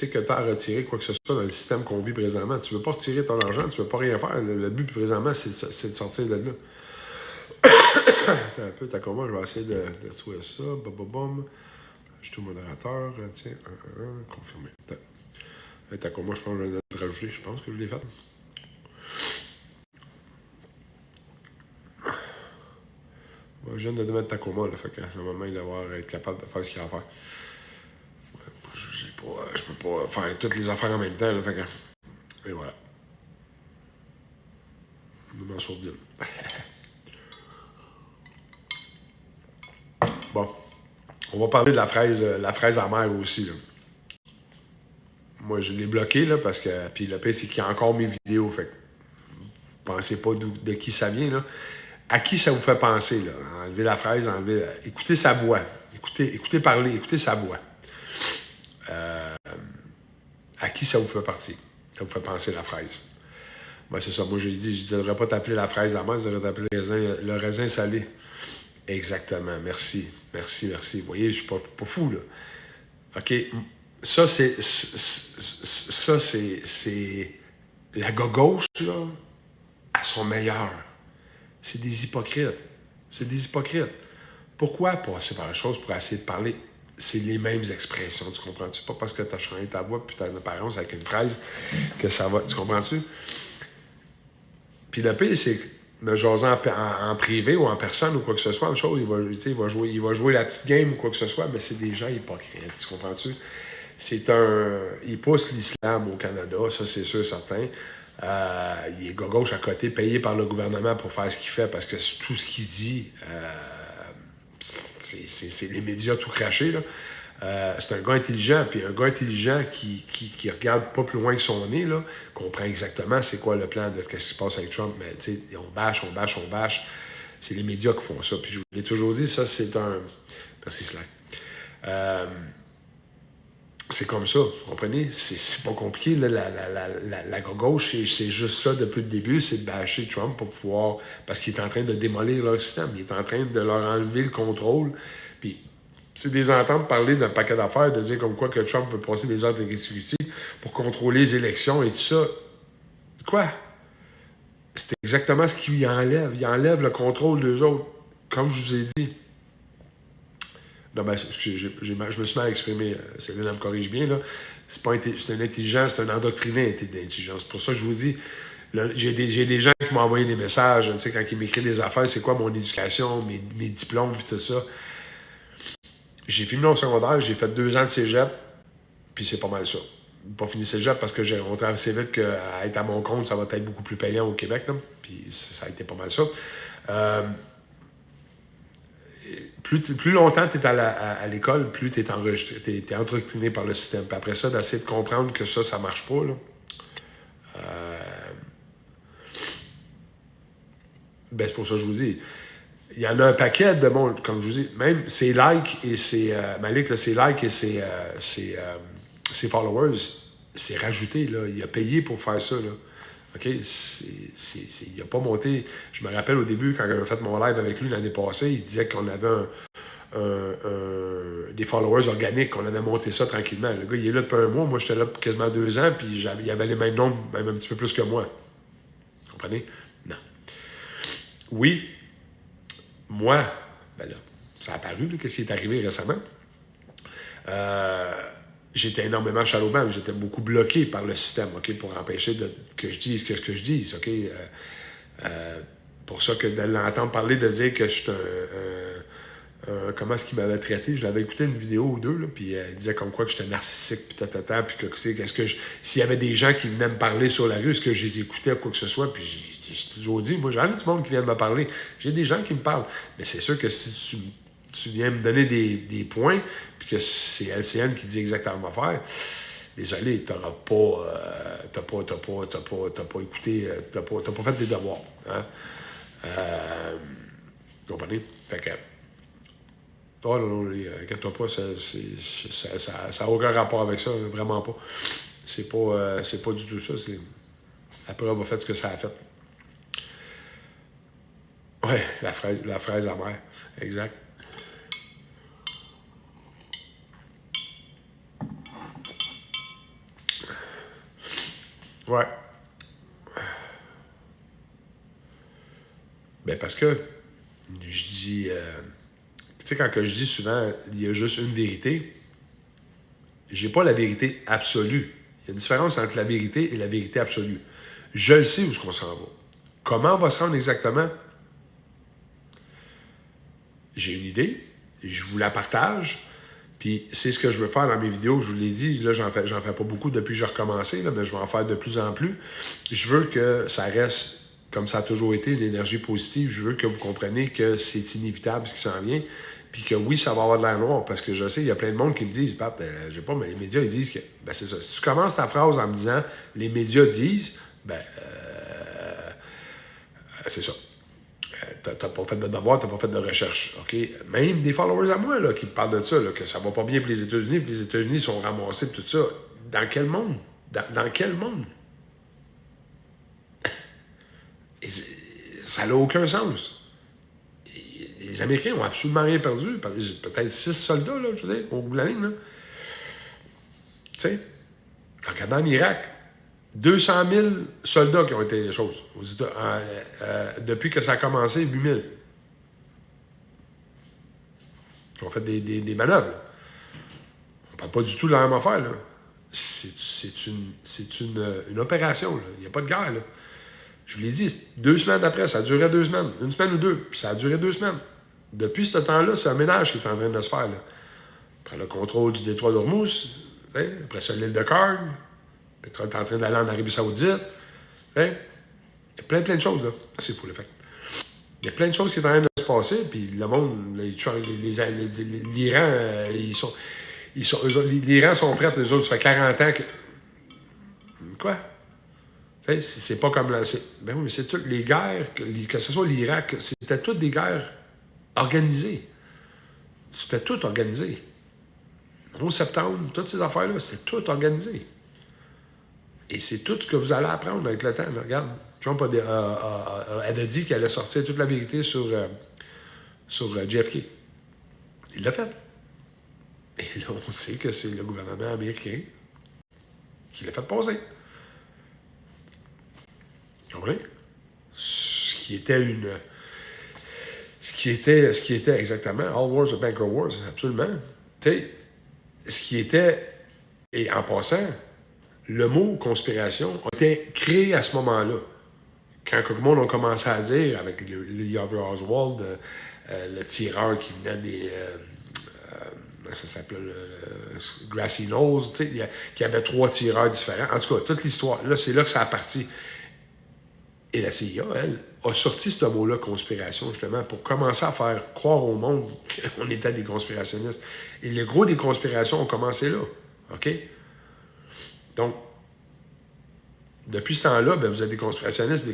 que tu as à retirer quoi que ce soit dans le système qu'on vit présentement? Tu ne veux pas retirer ton argent, tu ne veux pas rien faire. Le but présentement, c'est de sortir de là. Attends un peu, t'as comment? Je vais essayer de trouver ça. Bum. Je suis au modérateur. Tiens, confirmé. T'as comment? Je pense que je vais te rajouter. Je pense que je l'ai fait. Je viens de mettre Tacoma, là, fait que normalement, il va être capable de faire ce qu'il a à faire. Je peux pas faire toutes les affaires en même temps, là, fait que. Et voilà. Nous m'en sourdine. Bon. On va parler de la fraise amère aussi, là. Moi, je l'ai bloqué, là, parce que... Puis le pire, c'est qu'il y a encore mes vidéos, fait que vous pensez pas de qui ça vient, là. À qui ça vous fait penser, là? Enlever la fraise, écoutez sa voix. Écoutez parler, écoutez sa voix. À qui ça vous fait partir? Ça vous fait penser la fraise. Ben, c'est ça, moi j'ai dit, je ne devrais pas t'appeler la fraise amère, je devrais t'appeler le raisin salé. Exactement, merci. Vous voyez, je ne suis pas fou, là. OK? Ça, c'est la gauche, là, à son meilleur. C'est des hypocrites. Pourquoi passer par la chose pour essayer de parler? C'est les mêmes expressions, tu comprends-tu? Pas parce que tu as changé ta voix puis ta apparence avec une phrase que ça va, tu comprends-tu? Puis le pire, c'est que me jaser en privé ou en personne ou quoi que ce soit, chose, il va jouer la petite game ou quoi que ce soit, mais c'est des gens hypocrites, tu comprends-tu? Il pousse l'islam au Canada, ça c'est sûr, certain. Il est gauche à côté, payé par le gouvernement pour faire ce qu'il fait, parce que tout ce qu'il dit, c'est les médias tout crachés, là. C'est un gars intelligent, puis un gars intelligent qui regarde pas plus loin que son nez, là, comprend exactement c'est quoi le plan de ce qui se passe avec Trump, mais tu sais, on bâche. C'est les médias qui font ça. Puis je vous l'ai toujours dit, ça c'est un... Merci Slack. C'est comme ça, vous comprenez? C'est pas compliqué, là, la gauche, c'est juste ça depuis le début, c'est de bâcher Trump pour pouvoir... Parce qu'il est en train de démolir leur système, il est en train de leur enlever le contrôle, puis... C'est des ententes parler d'un paquet d'affaires, de dire comme quoi que Trump veut passer des ordres exécutifs pour contrôler les élections et tout ça. Quoi? C'est exactement ce qu'il enlève. Il enlève le contrôle d'eux autres. Comme je vous ai dit. Non, ben, je me suis mal exprimé. Céline me corrige bien, là. C'est un intelligent, c'est un endoctriné d'intelligence. C'est pour ça que je vous dis, j'ai des gens qui m'ont envoyé des messages, tu sais, quand ils m'écrivent des affaires, c'est quoi mon éducation, mes diplômes et tout ça. J'ai fini mon secondaire, j'ai fait 2 ans de cégep, puis c'est pas mal ça. Pas fini cégep parce que on travaille assez vite qu'à être à mon compte, ça va être beaucoup plus payant au Québec, là, puis ça a été pas mal ça. Plus longtemps tu es à l'école, plus tu es enregistré, t'es endoctriné par le système. Puis après ça, d'essayer de comprendre que ça marche pas, là. Ben, c'est pour ça que je vous dis. Il y en a un paquet de monde, comme je vous dis, même ses likes et ses... Malik, là, ses likes et ses followers, c'est rajouté, là. Il a payé pour faire ça, là. OK? Il n'a pas monté... Je me rappelle au début, quand j'avais fait mon live avec lui l'année passée, il disait qu'on avait des followers organiques, qu'on avait monté ça tranquillement. Le gars, il est là depuis un mois. Moi, j'étais là pour quasiment 2 ans, puis il avait les mêmes nombres, même un petit peu plus que moi. Vous comprenez? Non. Oui, moi, ben là, ça a apparu, qu'est-ce qui est arrivé récemment. J'étais énormément chaloubant, j'étais beaucoup bloqué par le système, OK, pour empêcher que je dise ce que je dise, OK. Pour ça que de l'entendre parler, de dire que je suis comment est-ce qu'il m'avait traité, je l'avais écouté une vidéo ou deux, là, puis il disait comme quoi que j'étais narcissique, puis puis que s'il y avait des gens qui venaient me parler sur la rue, est-ce que je les écoutais ou quoi que ce soit, puis j'ai toujours dit, moi j'en ai du monde qui vient de me parler, j'ai des gens qui me parlent, mais c'est sûr que si tu viens me donner des points, puis que c'est LCN qui dit exactement quoi faire, désolé, t'auras pas, t'as pas écouté, t'as pas fait des devoirs, hein? Vous comprenez? Fait que, oh non, inquiète-toi pas, ça n'a aucun rapport avec ça, vraiment pas. C'est pas du tout ça. La preuve a fait ce que ça a fait. Ouais, la fraise amère, exact. Ouais. Ben parce que, je dis... tu sais, quand je dis souvent, il y a juste une vérité, j'ai pas la vérité absolue. Il y a une différence entre la vérité et la vérité absolue. Je le sais où est-ce qu'on s'en va. Comment on va se rendre exactement? J'ai une idée, je vous la partage, puis c'est ce que je veux faire dans mes vidéos, je vous l'ai dit, là, j'en fais pas beaucoup depuis que j'ai recommencé, là, mais je vais en faire de plus en plus. Je veux que ça reste, comme ça a toujours été, une énergie positive. Je veux que vous compreniez que c'est inévitable ce qui s'en vient, Puis que oui, ça va avoir de l'air noir, parce que je sais, il y a plein de monde qui me disent, Pat, je sais pas, mais les médias, ils disent que, ben c'est ça. Si tu commences ta phrase en me disant, les médias disent, ben, c'est ça. T'as pas fait de devoir, t'as pas fait de recherche, OK? Même des followers à moi, là, qui parlent de ça, là, que ça va pas bien pour les États-Unis, puis les États-Unis sont ramassés, tout ça. Dans quel monde? Dans quel monde? Ça n'a aucun sens. Les Américains ont absolument rien perdu. Peut-être 6 soldats, là, je veux dire, au bout de la ligne. Là. Tu sais, en regardant l'Irak, 200 000 soldats qui ont été les choses. Depuis que ça a commencé, 8 000. Qui ont fait des manœuvres. Là. On ne parle pas du tout de la même affaire. Là. C'est une opération. Là. Il n'y a pas de guerre. Là. Je vous l'ai dit, 2 semaines après, ça durait 2 semaines. 1 semaine ou 2, puis ça a duré 2 semaines. Depuis ce temps-là, c'est un ménage qui est en train de se faire. Là. Prends le contrôle du détroit d'Ormuz, après ça, l'île de Karg, le pétrole est en train d'aller en Arabie Saoudite. Il y a plein de choses, là. C'est fou, le fait. Il y a plein de choses qui sont en train de se passer, puis le monde, l'Iran, l'Iran sont prêts, les autres, ça fait 40 ans que... Quoi? C'est pas comme là. Ben oui, mais c'est toutes les guerres, que ce soit l'Irak, c'était toutes des guerres organisées. C'était tout organisé. 11 septembre, toutes ces affaires-là, c'était tout organisé. Et c'est tout ce que vous allez apprendre avec le temps. Là. Regarde, Trump avait dit qu'il allait sortir toute la vérité sur JFK. Il l'a fait. Et là, on sait que c'est le gouvernement américain qui l'a fait passer. Vous comprenez? Ce qui était exactement, all wars are banker wars, absolument. Tu sais, ce qui était, et en passant, le mot conspiration a été créé à ce moment-là. Quand tout le monde a commencé à dire, avec Lee Harvey Oswald, le tireur qui venait des... ça s'appelait Grassy Knolls, tu sais, qu'il y avait 3 tireurs différents. En tout cas, toute l'histoire, là, c'est là que ça a parti. Et la CIA, elle, a sorti ce mot-là, conspiration, justement, pour commencer à faire croire au monde qu'on était des conspirationnistes. Et le gros des conspirations ont commencé là. OK? Donc, depuis ce temps-là, ben, vous êtes des conspirationnistes,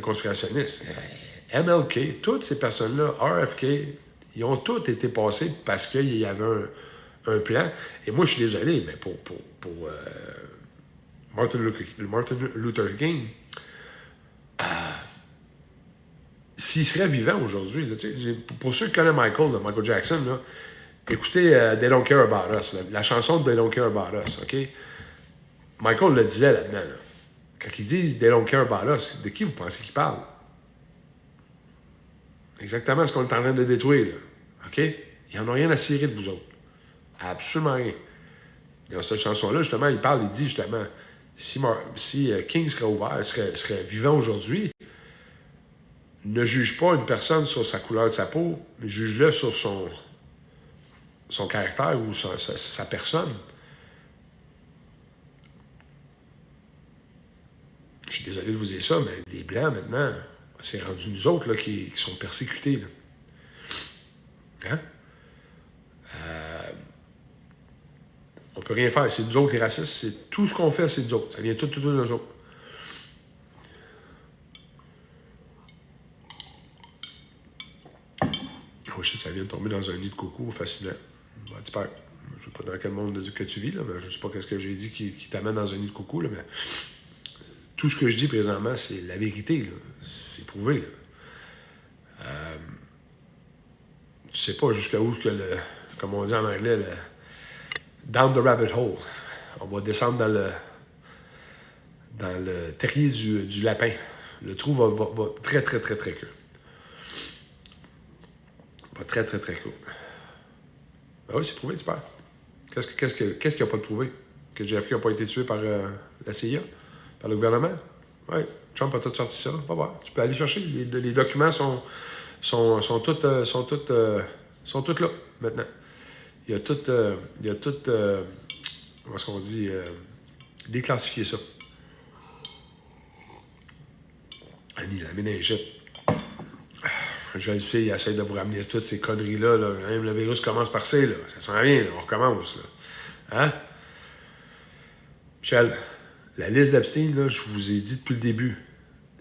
MLK, toutes ces personnes-là, RFK, ils ont tous été passés parce qu'il y avait un plan. Et moi, je suis désolé, mais pour Martin Luther King, s'il serait vivant aujourd'hui, pour ceux qui connaissent Michael Jackson, là, écoutez They Don't Care About Us, la chanson de They Don't Care About Us, OK? Michael le disait là-dedans. Là. Quand ils disent They Don't Care About Us, de qui vous pensez qu'ils parlent? Exactement ce qu'on est en train de détruire. Là. OK? Ils n'en ont rien à cirer de vous autres. Absolument rien. Dans cette chanson-là, justement, il dit justement, si King serait ouvert, serait vivant aujourd'hui, ne juge pas une personne sur sa couleur de sa peau, mais juge-le sur son caractère ou sa personne. Je suis désolé de vous dire ça, mais les Blancs, maintenant, c'est rendu nous autres là, qui sont persécutés. Là. Hein? On peut rien faire. C'est nous autres les racistes. C'est tout ce qu'on fait, c'est nous autres. Ça vient tout de nous autres. Oh, je sais, ça vient de tomber dans un nid de coucou fascinant. Bon, je ne sais pas dans quel monde que tu vis, là, mais je ne sais pas ce que j'ai dit qui t'amène dans un nid de coucou, là, mais tout ce que je dis présentement, c'est la vérité. C'est prouvé. Tu sais pas jusqu'à où que comme on dit en anglais, down the rabbit hole. On va descendre dans le terrier du lapin. Le trou va très, très, très, très court. Va très, très, très court. Ben oui, c'est prouvé, tu perds. Qu'est-ce qu'il n'a pas prouvé? Que JFK n'a pas été tué par la CIA? Par le gouvernement? Oui. Trump a tout sorti ça. Va voir. Tu peux aller chercher. Les documents sont tous là, maintenant. Il y a tout comment est-ce qu'on dit, déclassifié ça. Annie, la méningite. je le sais, il essaie de vous ramener toutes ces conneries-là. Là. Même le virus commence par C, là. Ça sent rien, là. On recommence. Là. Hein? Michel, la liste d'Epstein, là, je vous ai dit depuis le début,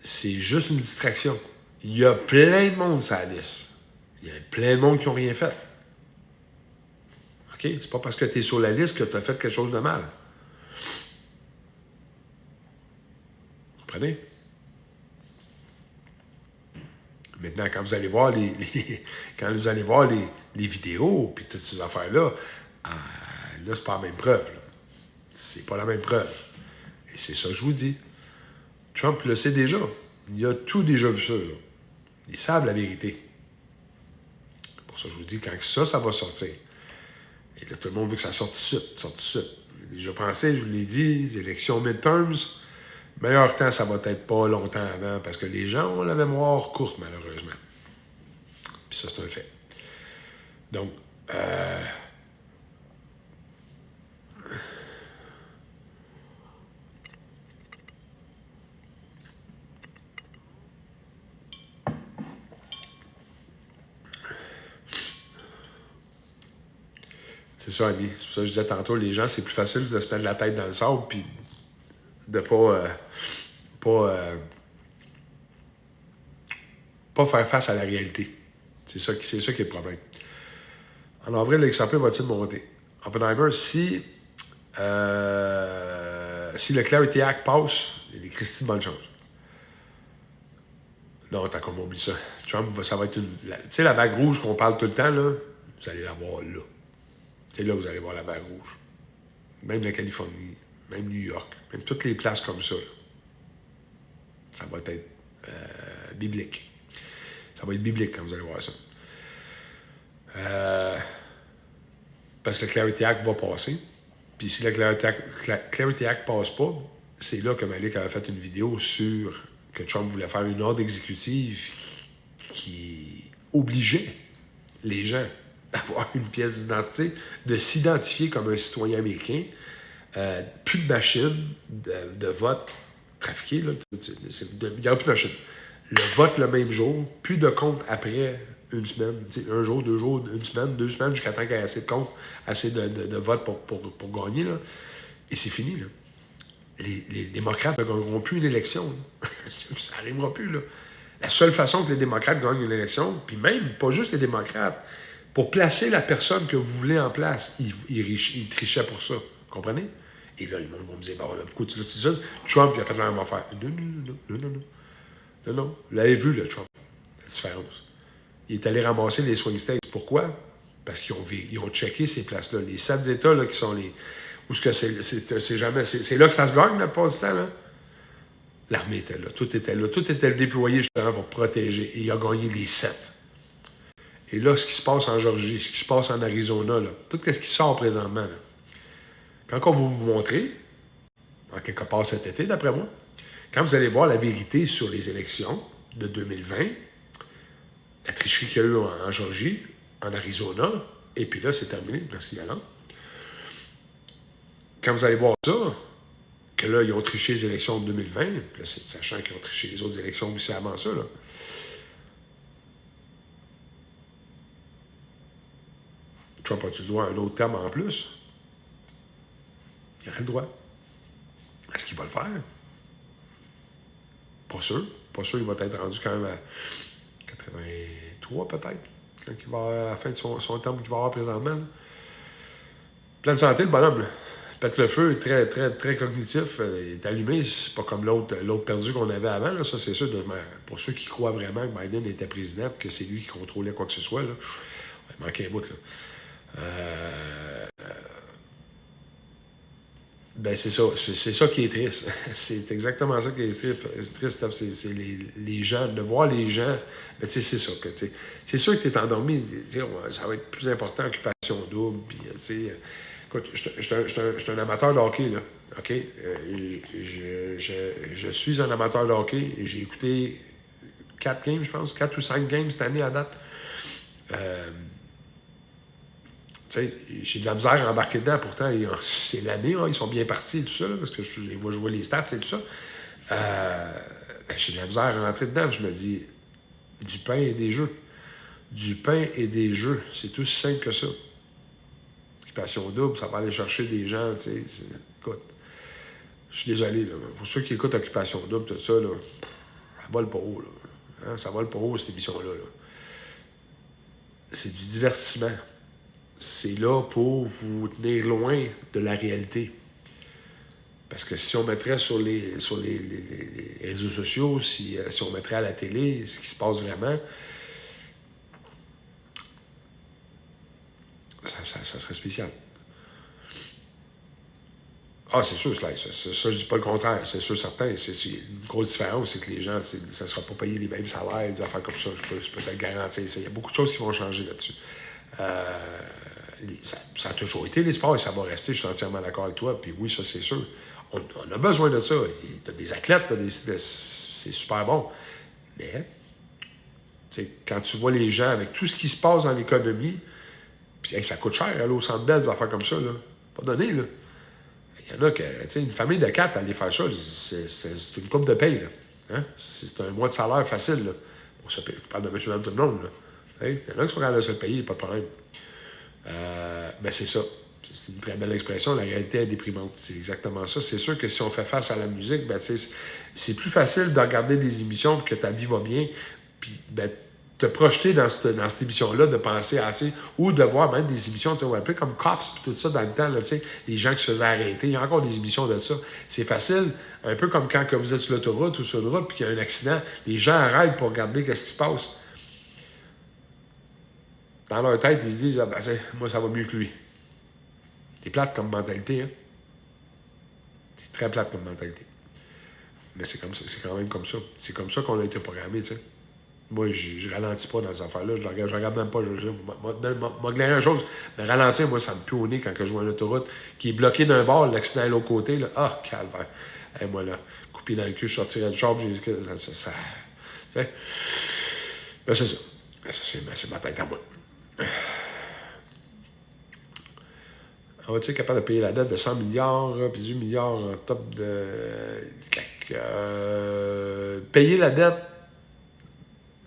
c'est juste une distraction. Il y a plein de monde sur la liste. Il y a plein de monde qui n'ont rien fait. OK? C'est pas parce que tu es sur la liste que tu as fait quelque chose de mal. Vous comprenez? Maintenant, quand vous allez voir les vidéos puis toutes ces affaires-là, là, c'est pas la même preuve. Là. C'est pas la même preuve. Et c'est ça que je vous dis. Trump le sait déjà. Il a tout déjà vu ça. Là. Ils savent la vérité. C'est pour ça que je vous dis, quand ça va sortir. Et là, tout le monde veut que ça sorte tout de suite. J'ai déjà pensé, je vous l'ai dit, les élections midterms, meilleur temps, ça va être pas longtemps avant, parce que les gens ont la mémoire courte, malheureusement. Puis ça, c'est un fait. Donc, c'est ça, Annie. C'est pour ça que je disais tantôt, les gens, c'est plus facile de se mettre la tête dans le sable puis de pas faire face à la réalité. C'est ça qui est le problème. En avril, l'exemple va-t-il monter? Oppenheimer, si le Clarity Act passe, il y a des Christy de bonne chance. Non, tant qu'on m'oublie ça. Trump, ça va être une... Tu sais, la vague rouge qu'on parle tout le temps, là, vous allez la voir là. C'est là que vous allez voir la vague rouge. Même la Californie, même New York, même toutes les places comme ça. Là. Ça va être biblique. Ça va être biblique quand vous allez voir ça. Parce que le Clarity Act va passer. Puis si le Clarity Act passe pas, c'est là que Malik avait fait une vidéo sur que Trump voulait faire une ordre exécutive qui obligeait les gens d'avoir une pièce d'identité, de s'identifier comme un citoyen américain. Plus de machines de vote trafiquées. Il n'y a plus de machines. Le vote le même jour, plus de comptes après une semaine, un jour, 2 jours, une semaine, 2 semaines, jusqu'à temps qu'il y ait assez de comptes, assez de votes pour gagner. Là. Et c'est fini. Là. Les démocrates ne gagneront plus une élection. Ça n'arrivera plus. Là. La seule façon que les démocrates gagnent une élection, puis même, pas juste les démocrates, pour placer la personne que vous voulez en place, ils trichaient pour ça. Vous comprenez? Et là, le monde va me dire, pourquoi tu dis ça? Trump, il a fait la même affaire. Non. Vous l'avez vu, le Trump, la différence. Il est allé ramasser les swing states. Pourquoi? Parce qu'ils ont checké ces places-là. Les 7 États là, qui sont les... Où ce que c'est jamais... C'est là que ça se gagne, la plupart du temps, là. L'armée était là. Tout était déployé justement pour protéger. Et il a gagné les 7. Et là, ce qui se passe en Georgie, ce qui se passe en Arizona, là, tout ce qui sort présentement, là. Quand on va vous montrer, en quelque part cet été, d'après moi, quand vous allez voir la vérité sur les élections de 2020, la tricherie qu'il y a eu en Georgie, en Arizona, et puis là, c'est terminé, merci Alain. Quand vous allez voir ça, que là, ils ont triché les élections de 2020, puis là, c'est sachant qu'ils ont triché les autres élections aussi avant ça, là. Trump a-tu le droit à un autre terme en plus? Il aurait le droit. Est-ce qu'il va le faire? Pas sûr. Pas sûr, il va être rendu quand même à 83 peut-être, quand il va à la fin de son terme qu'il va avoir présentement. Là. Pleine santé, le bonhomme. Là. Pète le feu, très, très, très cognitif. Il est allumé. C'est pas comme l'autre perdu qu'on avait avant. Là. Ça, c'est sûr. Pour ceux qui croient vraiment que Biden était président et que c'est lui qui contrôlait quoi que ce soit, là, il manquait un bout. Là. Ben c'est ça qui est triste. C'est exactement ça qui est triste. C'est les gens, de voir les gens. Ben, c'est ça que c'est sûr que tu es endormi, ça va être plus important, occupation double. Puis, écoute, je suis un amateur de hockey, là. OK? Je suis un amateur de hockey et j'ai écouté 4 games, je pense, 4 ou 5 games cette année à date. J'ai de la misère à embarquer dedans, pourtant, c'est l'année, hein, ils sont bien partis et tout ça, là, parce que je vois jouer les stats et tout ça. J'ai de la misère à rentrer dedans, je me dis, du pain et des jeux. du pain et des jeux. C'est aussi simple que ça. Occupation double, ça va aller chercher des gens, tu sais. Écoute, je suis désolé, là. Pour ceux qui écoutent Occupation double, tout ça, là, ça vole pas haut, là. Hein, ça vole pas haut, cette émission-là. Là. C'est du divertissement. C'est là pour vous tenir loin de la réalité. Parce que si on mettrait sur les réseaux sociaux, si on mettrait à la télé ce qui se passe vraiment, ça serait spécial. Ah, c'est sûr, ça, je dis pas le contraire, c'est sûr, certain. C'est une grosse différence, c'est que les gens, ça ne sera pas payé les mêmes salaires, des affaires comme ça, je peux te le garantir. Il y a beaucoup de choses qui vont changer là-dessus. Ça a toujours été les sports et ça va rester, je suis entièrement d'accord avec toi. Puis oui, ça, c'est sûr. On a besoin de ça. Tu as des athlètes, c'est super bon. Mais, quand tu vois les gens avec tout ce qui se passe dans l'économie, puis hey, ça coûte cher, aller au Centre Bell, des affaires comme ça, là. Pas donné, là. Il y en a que, une famille de 4, aller faire ça, c'est une coupe de paye, là. Hein? C'est un mois de salaire facile, là. Bon, je parle de monsieur dans tout le monde, là. Il y en a qui sont capables de se le payer, pas de problème. Ben c'est ça. C'est une très belle expression. La réalité est déprimante. C'est exactement ça. C'est sûr que si on fait face à la musique, ben, c'est plus facile de regarder des émissions pour que ta vie va bien, puis ben, te projeter dans cette émission-là, de penser à, ou de voir même des émissions, un peu comme Cops, puis tout ça dans le temps, là, les gens qui se faisaient arrêter. Il y a encore des émissions de ça. C'est facile, un peu comme quand que vous êtes sur l'autoroute ou sur une route, puis qu'il y a un accident, les gens arrêtent pour regarder ce qui se passe. Dans leur tête, ils se disent, ah, ben, moi, ça va mieux que lui. C'est plate comme mentalité, hein? C'est très plate comme mentalité. Mais c'est comme ça, c'est quand même comme ça. C'est comme ça qu'on a été programmé, tu sais. Moi, je ralentis pas dans ces affaires-là. Je regarde même pas. Je une chose. Mais ralentir, moi, ça me pue au nez quand je vois une autoroute qui est bloquée d'un bord, l'accident est de l'autre côté. Là. Ah, calvaire. Hey, moi, là, coupé dans le cul, je sortirais de char, tu sais. Ben, c'est ça. C'est ma tête à moi. On va-t-il être capable de payer la dette de 100 milliards, puis 18 milliards en top de... payer la dette,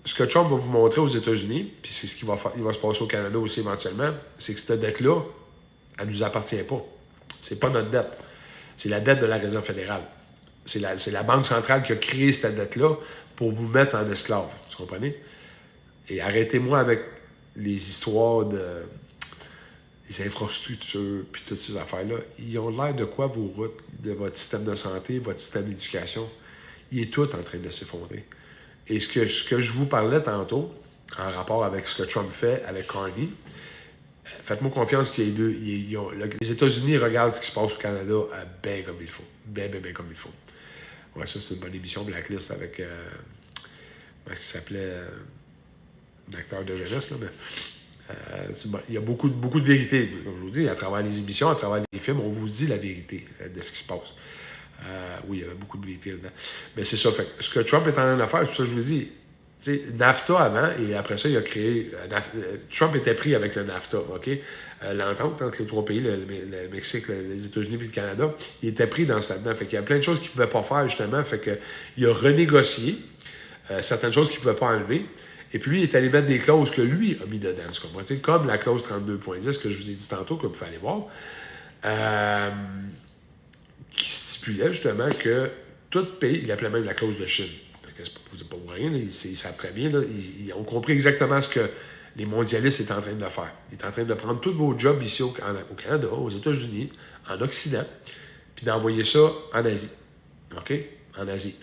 ce que Trump va vous montrer aux États-Unis, puis c'est ce qui va se passer au Canada aussi éventuellement, c'est que cette dette-là, elle ne nous appartient pas. C'est pas notre dette. C'est la dette de la Réserve fédérale. C'est la Banque centrale qui a créé cette dette-là pour vous mettre en esclave. Vous comprenez? Et arrêtez-moi avec les histoires des infrastructures, puis toutes ces affaires-là. Ils ont l'air de quoi, vos routes, de votre système de santé, votre système d'éducation? Il est tout en train de s'effondrer. Et ce que je vous parlais tantôt, en rapport avec ce que Trump fait avec Carney, faites-moi confiance qu'il y a les États-Unis regardent ce qui se passe au Canada bien comme il faut. Bien comme il faut. Ouais, ça, c'est une bonne émission, Blacklist, avec... comment il s'appelait? Un acteur de jeunesse, là, mais... il y a beaucoup de vérité. Comme je vous dis, à travers les émissions, à travers les films, on vous dit la vérité de ce qui se passe. Oui, il y avait beaucoup de vérité là-dedans. Mais c'est ça. Fait, ce que Trump est en train de faire, tout ça, je vous dis, NAFTA avant, et après ça, il a créé... Trump était pris avec le NAFTA, OK? L'entente entre les trois pays, le Mexique, les États-Unis et le Canada, il était pris dans ce là-dedans. Fait qu'il y a plein de choses qu'il ne pouvait pas faire, justement. Fait qu'il a renégocié certaines choses qu'il ne pouvait pas enlever. Et puis lui, il est allé mettre des clauses que lui a mis dedans, comme la clause 32.10 que je vous ai dit tantôt, que vous pouvez aller voir, qui stipulait justement que tout pays, il appelait même la clause de Chine. C'est pas pour rien, ils savent très bien, là, ils ont compris exactement ce que les mondialistes étaient en train de faire. Ils étaient en train de prendre tous vos jobs ici au Canada, aux États-Unis, en Occident, puis d'envoyer ça en Asie. OK? En Asie.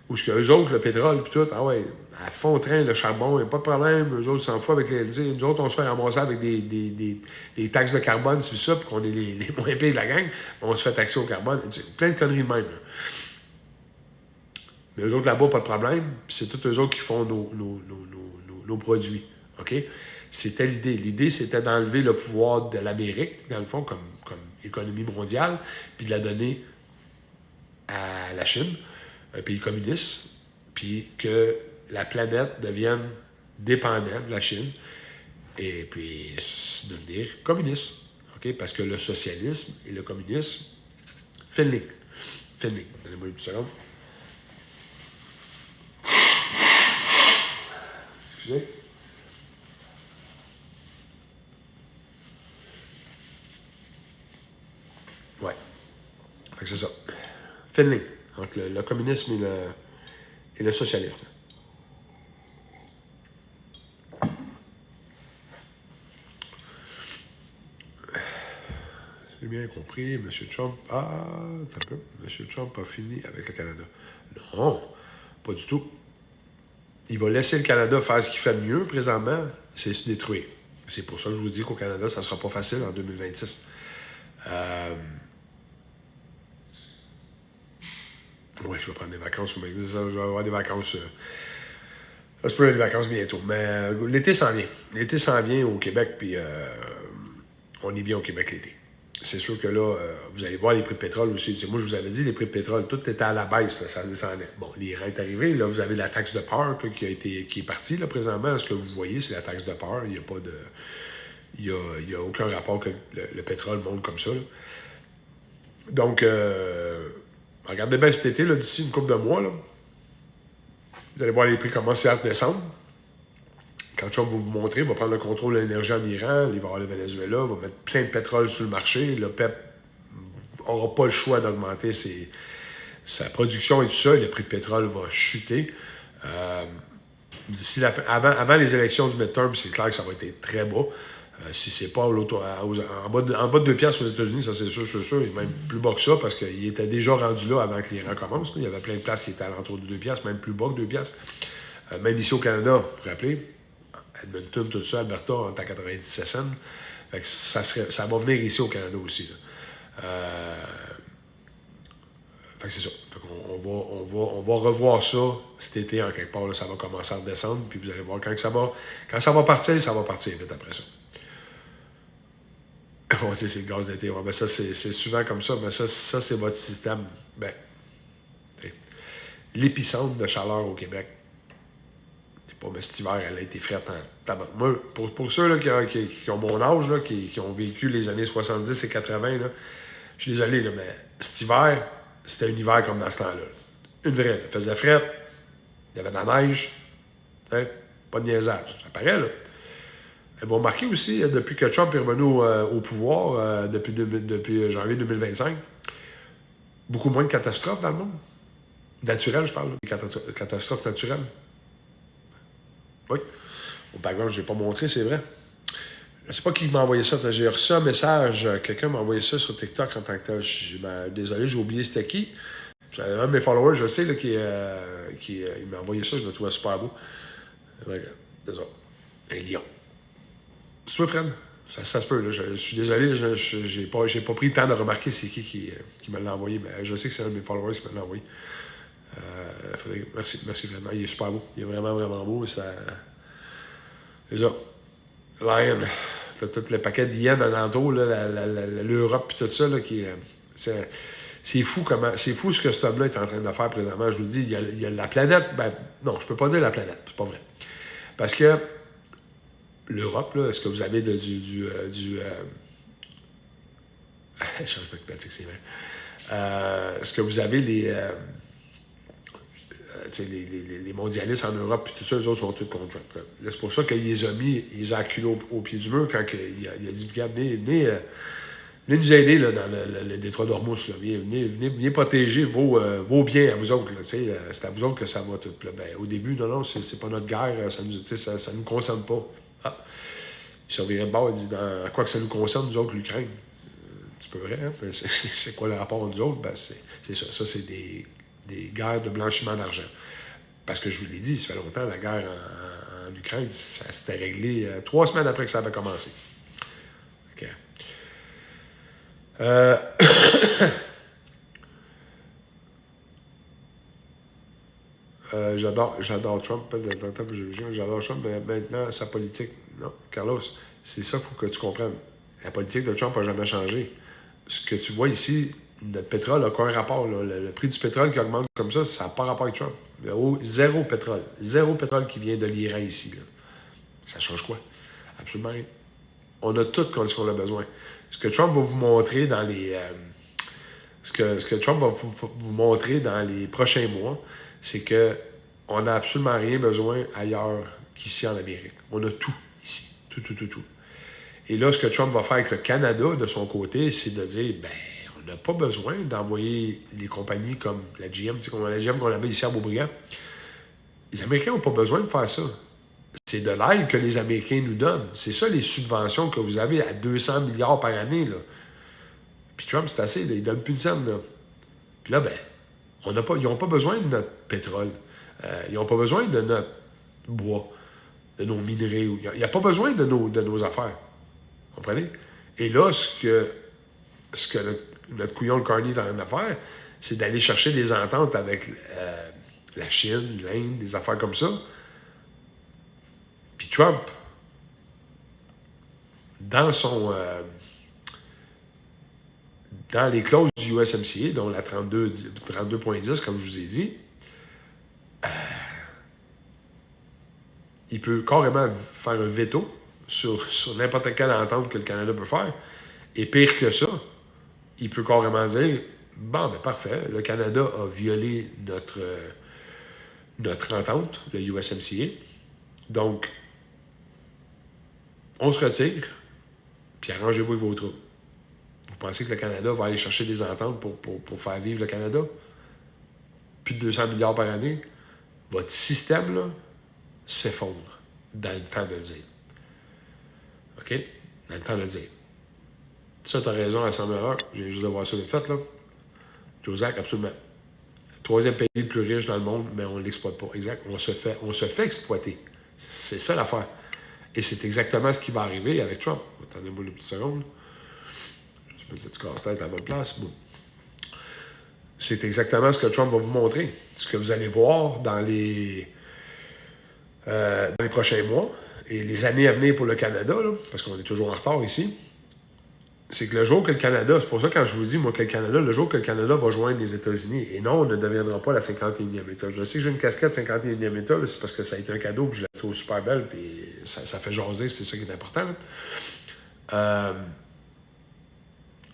Où ce qu'eux autres, le pétrole, puis tout, ah ouais, à fond train, le charbon, il n'y a pas de problème, eux autres s'en foutent avec les... Nous autres, on se fait ramasser avec des taxes de carbone, c'est ça, puis qu'on est les moins payés de la gang, on se fait taxer au carbone. Plein de conneries de même, là. Mais eux autres, là-bas, pas de problème, puis c'est tous eux autres qui font nos produits, OK? C'était l'idée. L'idée, c'était d'enlever le pouvoir de l'Amérique, dans le fond, comme économie mondiale, puis de la donner à la Chine, un pays communiste, puis que la planète devienne dépendante de la Chine, et puis devenir communiste. OK? Parce que le socialisme et le communisme, Finley. Donnez-moi une seconde. Excusez. Ouais. Fait que c'est ça. Fine ligne entre le communisme et le socialisme. J'ai bien compris, M. Trump. Ah, t'as peu. M. Trump a fini avec le Canada. Non, pas du tout. Il va laisser le Canada faire ce qu'il fait de mieux présentement, c'est se détruire. C'est pour ça que je vous dis qu'au Canada, ça ne sera pas facile en 2026. Oui, je vais prendre des vacances. Je vais avoir des vacances. Ça se peut avoir des vacances bientôt. Mais l'été s'en vient. L'été s'en vient au Québec, puis on est bien au Québec l'été. C'est sûr que là, vous allez voir les prix de pétrole aussi. Moi, je vous avais dit, les prix de pétrole, tout était à la baisse, là, ça descendait. Bon, l'Iran est arrivé. Là, vous avez la taxe de peur là, qui est partie là, présentement. Ce que vous voyez, c'est la taxe de peur. Il n'y a pas de. Il n'y a aucun rapport que le pétrole monte comme ça. Là. Donc, regardez bien cet été, d'ici une couple de mois, là, vous allez voir les prix commencer à descendre. Quand Trump va vous montrer, il va prendre le contrôle de l'énergie en Iran, il va avoir le Venezuela, il va mettre plein de pétrole sur le marché. Le PEP n'aura pas le choix d'augmenter sa production et tout ça. Le prix de pétrole va chuter. D'ici avant les élections du midterm, c'est clair que ça va être très bas. Si c'est pas en bas de 2 piastres aux États-Unis, ça c'est sûr, il est même plus bas que ça parce qu'il était déjà rendu là avant que l'Iran commence. Il y avait plein de places qui étaient à l'entour de 2 piastres, même plus bas que 2 piastres. Même ici au Canada, vous vous rappelez, Edmonton, tout ça, Alberta, on est à 97 cents. Fait que ça va venir ici au Canada aussi. Fait que c'est ça. Fait on va revoir ça cet été en quelque part. Là, ça va commencer à redescendre. Puis vous allez voir quand ça va partir vite après ça. Bon, c'est le gaz d'été. Ouais, ben ça, c'est souvent comme ça. Mais ça c'est votre système. Ben, l'épicentre de chaleur au Québec. Pas, mais cet hiver, elle a été frette en tabac. Moi, pour ceux là, qui ont mon âge, là, qui ont vécu les années 70 et 80, là, je suis désolé, là, mais cet hiver, c'était un hiver comme dans ce temps-là. Une vraie. Il faisait frette, il y avait de la neige, hein, pas de niaisage. Ça paraît, là. Elle va remarquer aussi, depuis que Trump est revenu au pouvoir, depuis janvier 2025, beaucoup moins de catastrophes dans le monde. Naturelles, je parle. Catastrophes naturelles. Oui. Au background, je ne l'ai pas montré, c'est vrai. Je ne sais pas qui m'a envoyé ça. J'ai reçu un message. Quelqu'un m'a envoyé ça sur TikTok en tant que tel. Désolé, j'ai oublié c'était qui. J'avais un de mes followers, je sais, là, il m'a envoyé ça. Je le trouvais super beau. Désolé. Un lion. C'est toi, Fred? Ça se peut. Là. Je suis désolé, j'ai pas pris le temps de remarquer c'est qui me l'a envoyé. Mais je sais que c'est un de mes followers qui me l'a envoyé. Merci vraiment. Il est super beau. Il est vraiment, vraiment beau. C'est ça. Lion. T'as tout le paquet d'Yen en entour, l'Europe et tout ça. Là, c'est fou c'est fou ce que cet homme-là est en train de faire présentement. Je vous le dis, il y a la planète. Ben, non, je peux pas dire la planète. C'est pas vrai. Parce que l'Europe, là, est-ce que vous avez changement climatique, c'est vrai. Est-ce que vous avez les mondialistes en Europe, puis tout ça, eux autres sont tous contre Trump. C'est pour ça qu'il les a mis, ils les a acculés au pied du mur quand il a dit, regarde, venez nous aider là, dans le détroit d'Ormuz. Venez protéger vos biens à vous autres. C'est à vous autres que ça va tout. Là, ben, au début, non, c'est pas notre guerre, ça nous concerne pas. Ah. Il surveillerait de bord, il dit, à quoi que ça nous concerne, nous autres, l'Ukraine. C'est pas vrai, hein? C'est quoi le rapport entre nous autres? Ben, c'est ça. Ça, c'est des guerres de blanchiment d'argent. Parce que je vous l'ai dit, ça fait longtemps, la guerre en Ukraine, ça s'était réglé 3 semaines après que ça avait commencé. OK. J'adore Trump, j'adore Trump, mais maintenant, sa politique, non, Carlos, c'est ça qu'il faut que tu comprennes. La politique de Trump n'a jamais changé. Ce que tu vois ici, notre pétrole n'a aucun rapport. Là. Le prix du pétrole qui augmente comme ça n'a pas rapport avec Trump. Zéro pétrole. Zéro pétrole qui vient de l'Iran ici. Là. Ça change quoi? Absolument rien. On a tout ce qu'on a besoin. Ce que Trump va vous montrer dans les... ce que Trump va vous montrer dans les prochains mois, c'est qu'on n'a absolument rien besoin ailleurs qu'ici en Amérique. On a tout ici. Tout. Et là, ce que Trump va faire avec le Canada, de son côté, c'est de dire, ben, on On n'a pas besoin d'envoyer les compagnies comme la GM, la GM qu'on avait ici à Beaubriand. Les Américains n'ont pas besoin de faire ça. C'est de l'aide que les Américains nous donnent. C'est ça les subventions que vous avez à 200 milliards par année. Là. Puis Trump, c'est assez, là, il ne donne plus de scène. Là. Puis là, ben, ils n'ont pas besoin de notre pétrole. Ils n'ont pas besoin de notre bois, de nos minerais. Il n'y a pas besoin de nos affaires. Vous comprenez? Et là, ce que notre couillon le Carney est en train de faire, c'est d'aller chercher des ententes avec la Chine, l'Inde, des affaires comme ça. Puis Trump, dans les clauses du USMCA, dont la 32.10, comme je vous ai dit, il peut carrément faire un veto sur n'importe quelle entente que le Canada peut faire. Et pire que ça, il peut carrément dire, bon, ben parfait, le Canada a violé notre entente, le USMCA. Donc, on se retire, puis arrangez-vous avec vos troupes. Vous pensez que le Canada va aller chercher des ententes pour faire vivre le Canada? Plus de 200 milliards par année. Votre système, là, s'effondre dans le temps de le dire. OK? Dans le temps de le dire. Ça, tu as raison à 100 000 $. J'ai juste de voir ça de fait, là. Joseph, absolument. Troisième pays le plus riche dans le monde, mais on ne l'exploite pas. Exact. On se fait exploiter. C'est ça l'affaire. Et c'est exactement ce qui va arriver avec Trump. Attendez-moi une petite seconde. Je mets le petit casse-tête à la bonne place. Bon. C'est exactement ce que Trump va vous montrer. Ce que vous allez voir dans les prochains mois et les années à venir pour le Canada, là, parce qu'on est toujours en retard ici, c'est que le jour que le Canada, c'est pour ça que quand je vous dis, moi, que le Canada, le jour que le Canada va joindre les États-Unis, et non, on ne deviendra pas la 51e État. Je sais que j'ai une casquette 51e État, c'est parce que ça a été un cadeau, puis je la trouve super belle, puis ça fait jaser, c'est ça qui est important.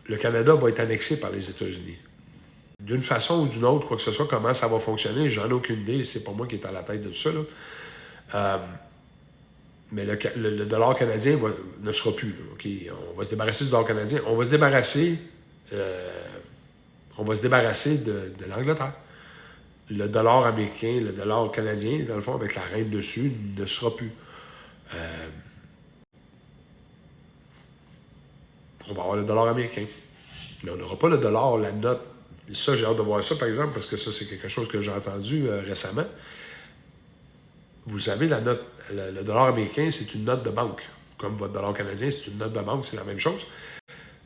Le Canada va être annexé par les États-Unis. D'une façon ou d'une autre, quoi que ce soit, comment ça va fonctionner, j'en ai aucune idée, c'est pas moi qui est à la tête de tout ça, là. Mais le dollar canadien ne sera plus. Okay? On va se débarrasser du dollar canadien. On va se débarrasser de l'Angleterre. Le dollar américain, le dollar canadien, dans le fond, avec la reine dessus, ne sera plus. On va avoir le dollar américain. Mais on n'aura pas le dollar, la note. Ça, j'ai hâte de voir ça, par exemple, parce que ça, c'est quelque chose que j'ai entendu récemment. Vous savez, la note, le dollar américain, c'est une note de banque. Comme votre dollar canadien, c'est une note de banque, c'est la même chose.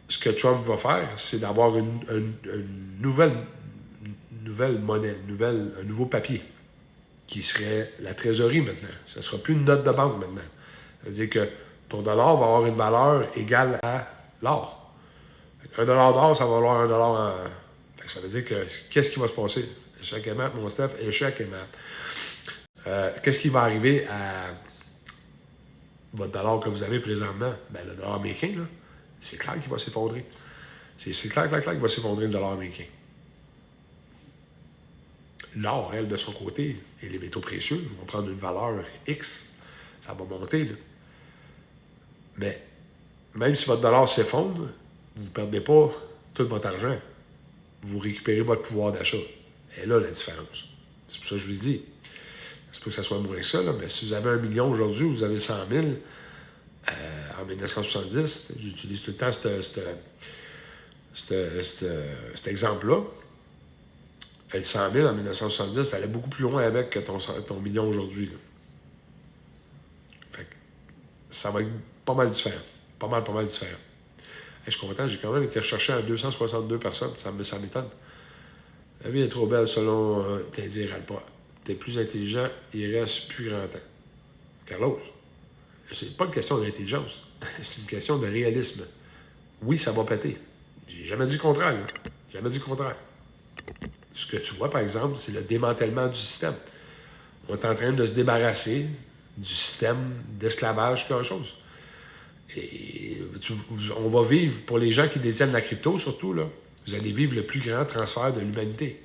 Ce que Trump va faire, c'est d'avoir une nouvelle monnaie, un nouveau papier, qui serait la trésorerie maintenant. Ce ne sera plus une note de banque maintenant. Ça veut dire que ton dollar va avoir une valeur égale à l'or. $1 d'or, ça va valoir $1 en... Ça veut dire que qu'est-ce qui va se passer? Échec et mat, mon Steph, échec et mat. Qu'est-ce qui va arriver à votre dollar que vous avez présentement? Ben, le dollar américain, là, c'est clair qu'il va s'effondrer. C'est clair qu'il va s'effondrer le dollar américain. L'or, elle, de son côté, et les métaux précieux vont prendre une valeur X. Ça va monter, là. Mais même si votre dollar s'effondre, vous ne perdez pas tout votre argent. Vous récupérez votre pouvoir d'achat. Et là, la différence. C'est pour ça que je vous dis. C'est pas que ça soit moins que ça, là, mais si vous avez 1 million aujourd'hui, vous avez 100 000, en 1970, j'utilise tout le temps cet exemple-là. Le 100 000 en 1970, ça allait beaucoup plus loin avec que ton million aujourd'hui. Fait que ça va être pas mal différent. Pas mal différent. Je suis content, j'ai quand même été recherché à 262 personnes. Ça m'étonne. La vie est trop belle selon Teddy Ralpa. T'es plus intelligent, il reste plus grand temps. Carlos, c'est pas une question d'intelligence. C'est une question de réalisme. Oui, ça va péter. J'ai jamais dit le contraire. Là. Jamais dit le contraire. Ce que tu vois, par exemple, c'est le démantèlement du système. On est en train de se débarrasser du système d'esclavage quelque chose. Et on va vivre, pour les gens qui détiennent la crypto surtout, là, vous allez vivre le plus grand transfert de l'humanité.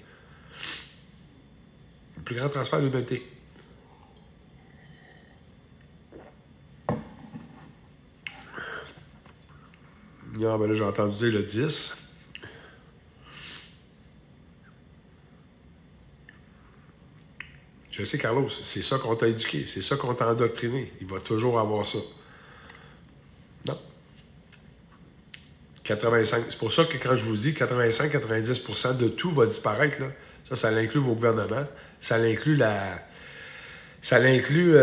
Le plus grand transfert de l'humanité. Non, ben là, j'ai entendu dire le 10. Je sais, Carlos, c'est ça qu'on t'a éduqué, c'est ça qu'on t'a endoctriné. Il va toujours avoir ça. Non. 85. C'est pour ça que quand je vous dis 85-90% de tout va disparaître, là, ça l'inclut vos gouvernements, ça l'inclut ça l'inclut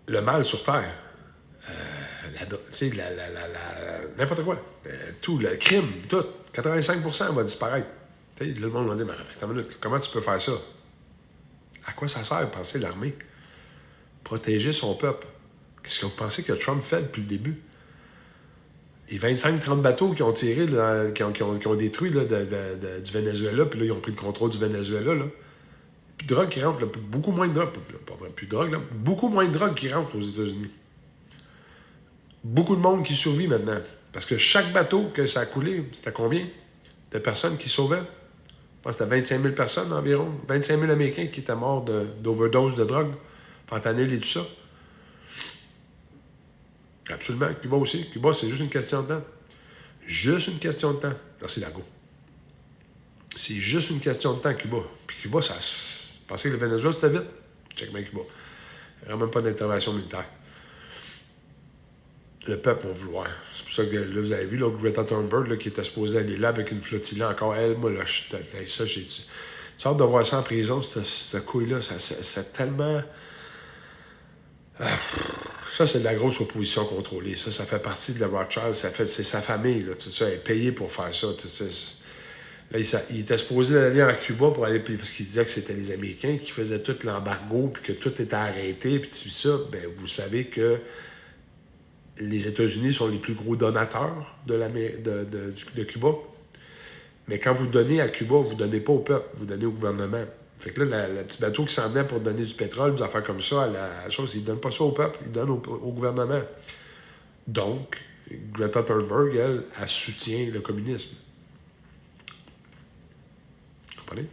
le mal sur Terre. N'importe quoi. Tout, le crime, tout. 85% va disparaître. Là, le monde va dire, mais attends une minute, comment tu peux faire ça? À quoi ça sert, penser l'armée? Protéger son peuple. Qu'est-ce que vous pensez que Trump fait depuis le début? Les 25-30 bateaux qui ont tiré, là, qui ont détruit là, du Venezuela, puis là, ils ont pris le contrôle du Venezuela, là. Plus de drogue qui rentre, là, beaucoup moins de drogue, pas vrai, plus de drogue, là, beaucoup moins de drogue qui rentre aux États-Unis. Beaucoup de monde qui survit maintenant. Parce que chaque bateau que ça a coulé, c'était combien de personnes qui sauvaient? Je pense que c'était 25 000 personnes environ. 25 000 Américains qui étaient morts d'overdose de drogue, fentanyl et tout ça. Absolument. Cuba aussi. Cuba, c'est juste une question de temps. Juste une question de temps. Merci, Lago. C'est juste une question de temps, Cuba. Puis Cuba, ça... Pensez que le Venezuela, c'était vite. Check bien Cuba. Il n'y aura même pas d'intervention militaire. Le peuple va vouloir. C'est pour ça que là, vous avez vu, là, Greta Thunberg, là, qui était supposée aller là avec une flottille encore. Elle, moi, là, ça, j'ai dit. Tu as hâte de voir ça en prison, cette couille-là. C'est tellement... Ça, c'est de la grosse opposition contrôlée. Ça fait partie de la Rothschild. C'est sa famille, là. Tout ça est payé pour faire ça. Là, il était supposé aller en Cuba pour aller, parce qu'il disait que c'était les Américains qui faisaient tout l'embargo, puis que tout était arrêté, puis tout ça. Bien, vous savez que les États-Unis sont les plus gros donateurs de Cuba. Mais quand vous donnez à Cuba, vous ne donnez pas au peuple, vous donnez au gouvernement. Fait que là, le petit bateau qui s'en venait pour donner du pétrole, des affaires comme ça, la chose, il ne donne pas ça au peuple, il donne au gouvernement. Donc, Greta Thunberg, elle soutient le communisme. Vous comprenez?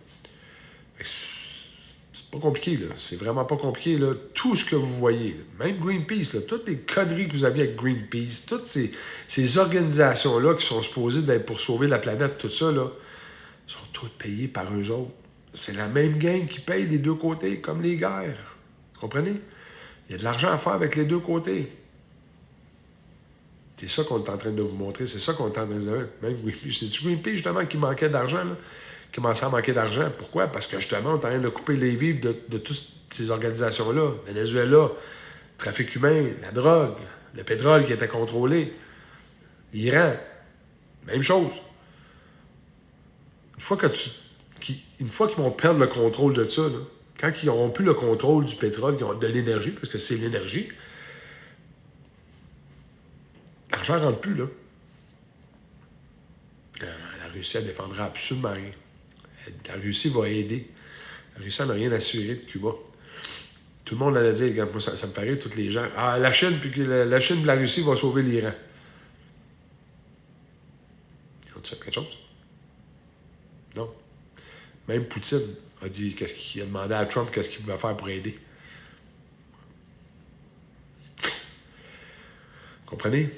C'est pas compliqué, là. C'est vraiment pas compliqué, là. Tout ce que vous voyez, là. Même Greenpeace, là, toutes les conneries que vous aviez avec Greenpeace, toutes ces organisations-là qui sont supposées d'être pour sauver la planète, tout ça, là, sont toutes payées par eux autres. C'est la même gang qui paye des deux côtés, comme les guerres. Vous comprenez? Il y a de l'argent à faire avec les deux côtés. C'est ça qu'on est en train de vous montrer, c'est ça qu'on est en train de dire. Même Greenpeace, c'est-tu Greenpeace, justement, qui manquait d'argent, là? Qui commençait à manquer d'argent. Pourquoi? Parce que, justement, on est en train de couper les vivres de toutes ces organisations-là. Venezuela, trafic humain, la drogue, le pétrole qui était contrôlé, l'Iran, même chose. Une fois qu'ils vont perdre le contrôle de ça, là, quand ils n'auront plus le contrôle du pétrole, de l'énergie, parce que c'est l'énergie, l'argent ne rentre plus, là. La Russie, elle ne défendra absolument rien. La Russie va aider. La Russie n'a rien assuré de Cuba. Tout le monde allait dire, regarde, moi, ça me paraît, tous les gens, ah, la Chine et la Russie vont sauver l'Iran. Ils ont fait quelque chose? Non. Même Poutine a dit, qu'il a demandé à Trump qu'est-ce qu'il pouvait faire pour aider. Comprenez?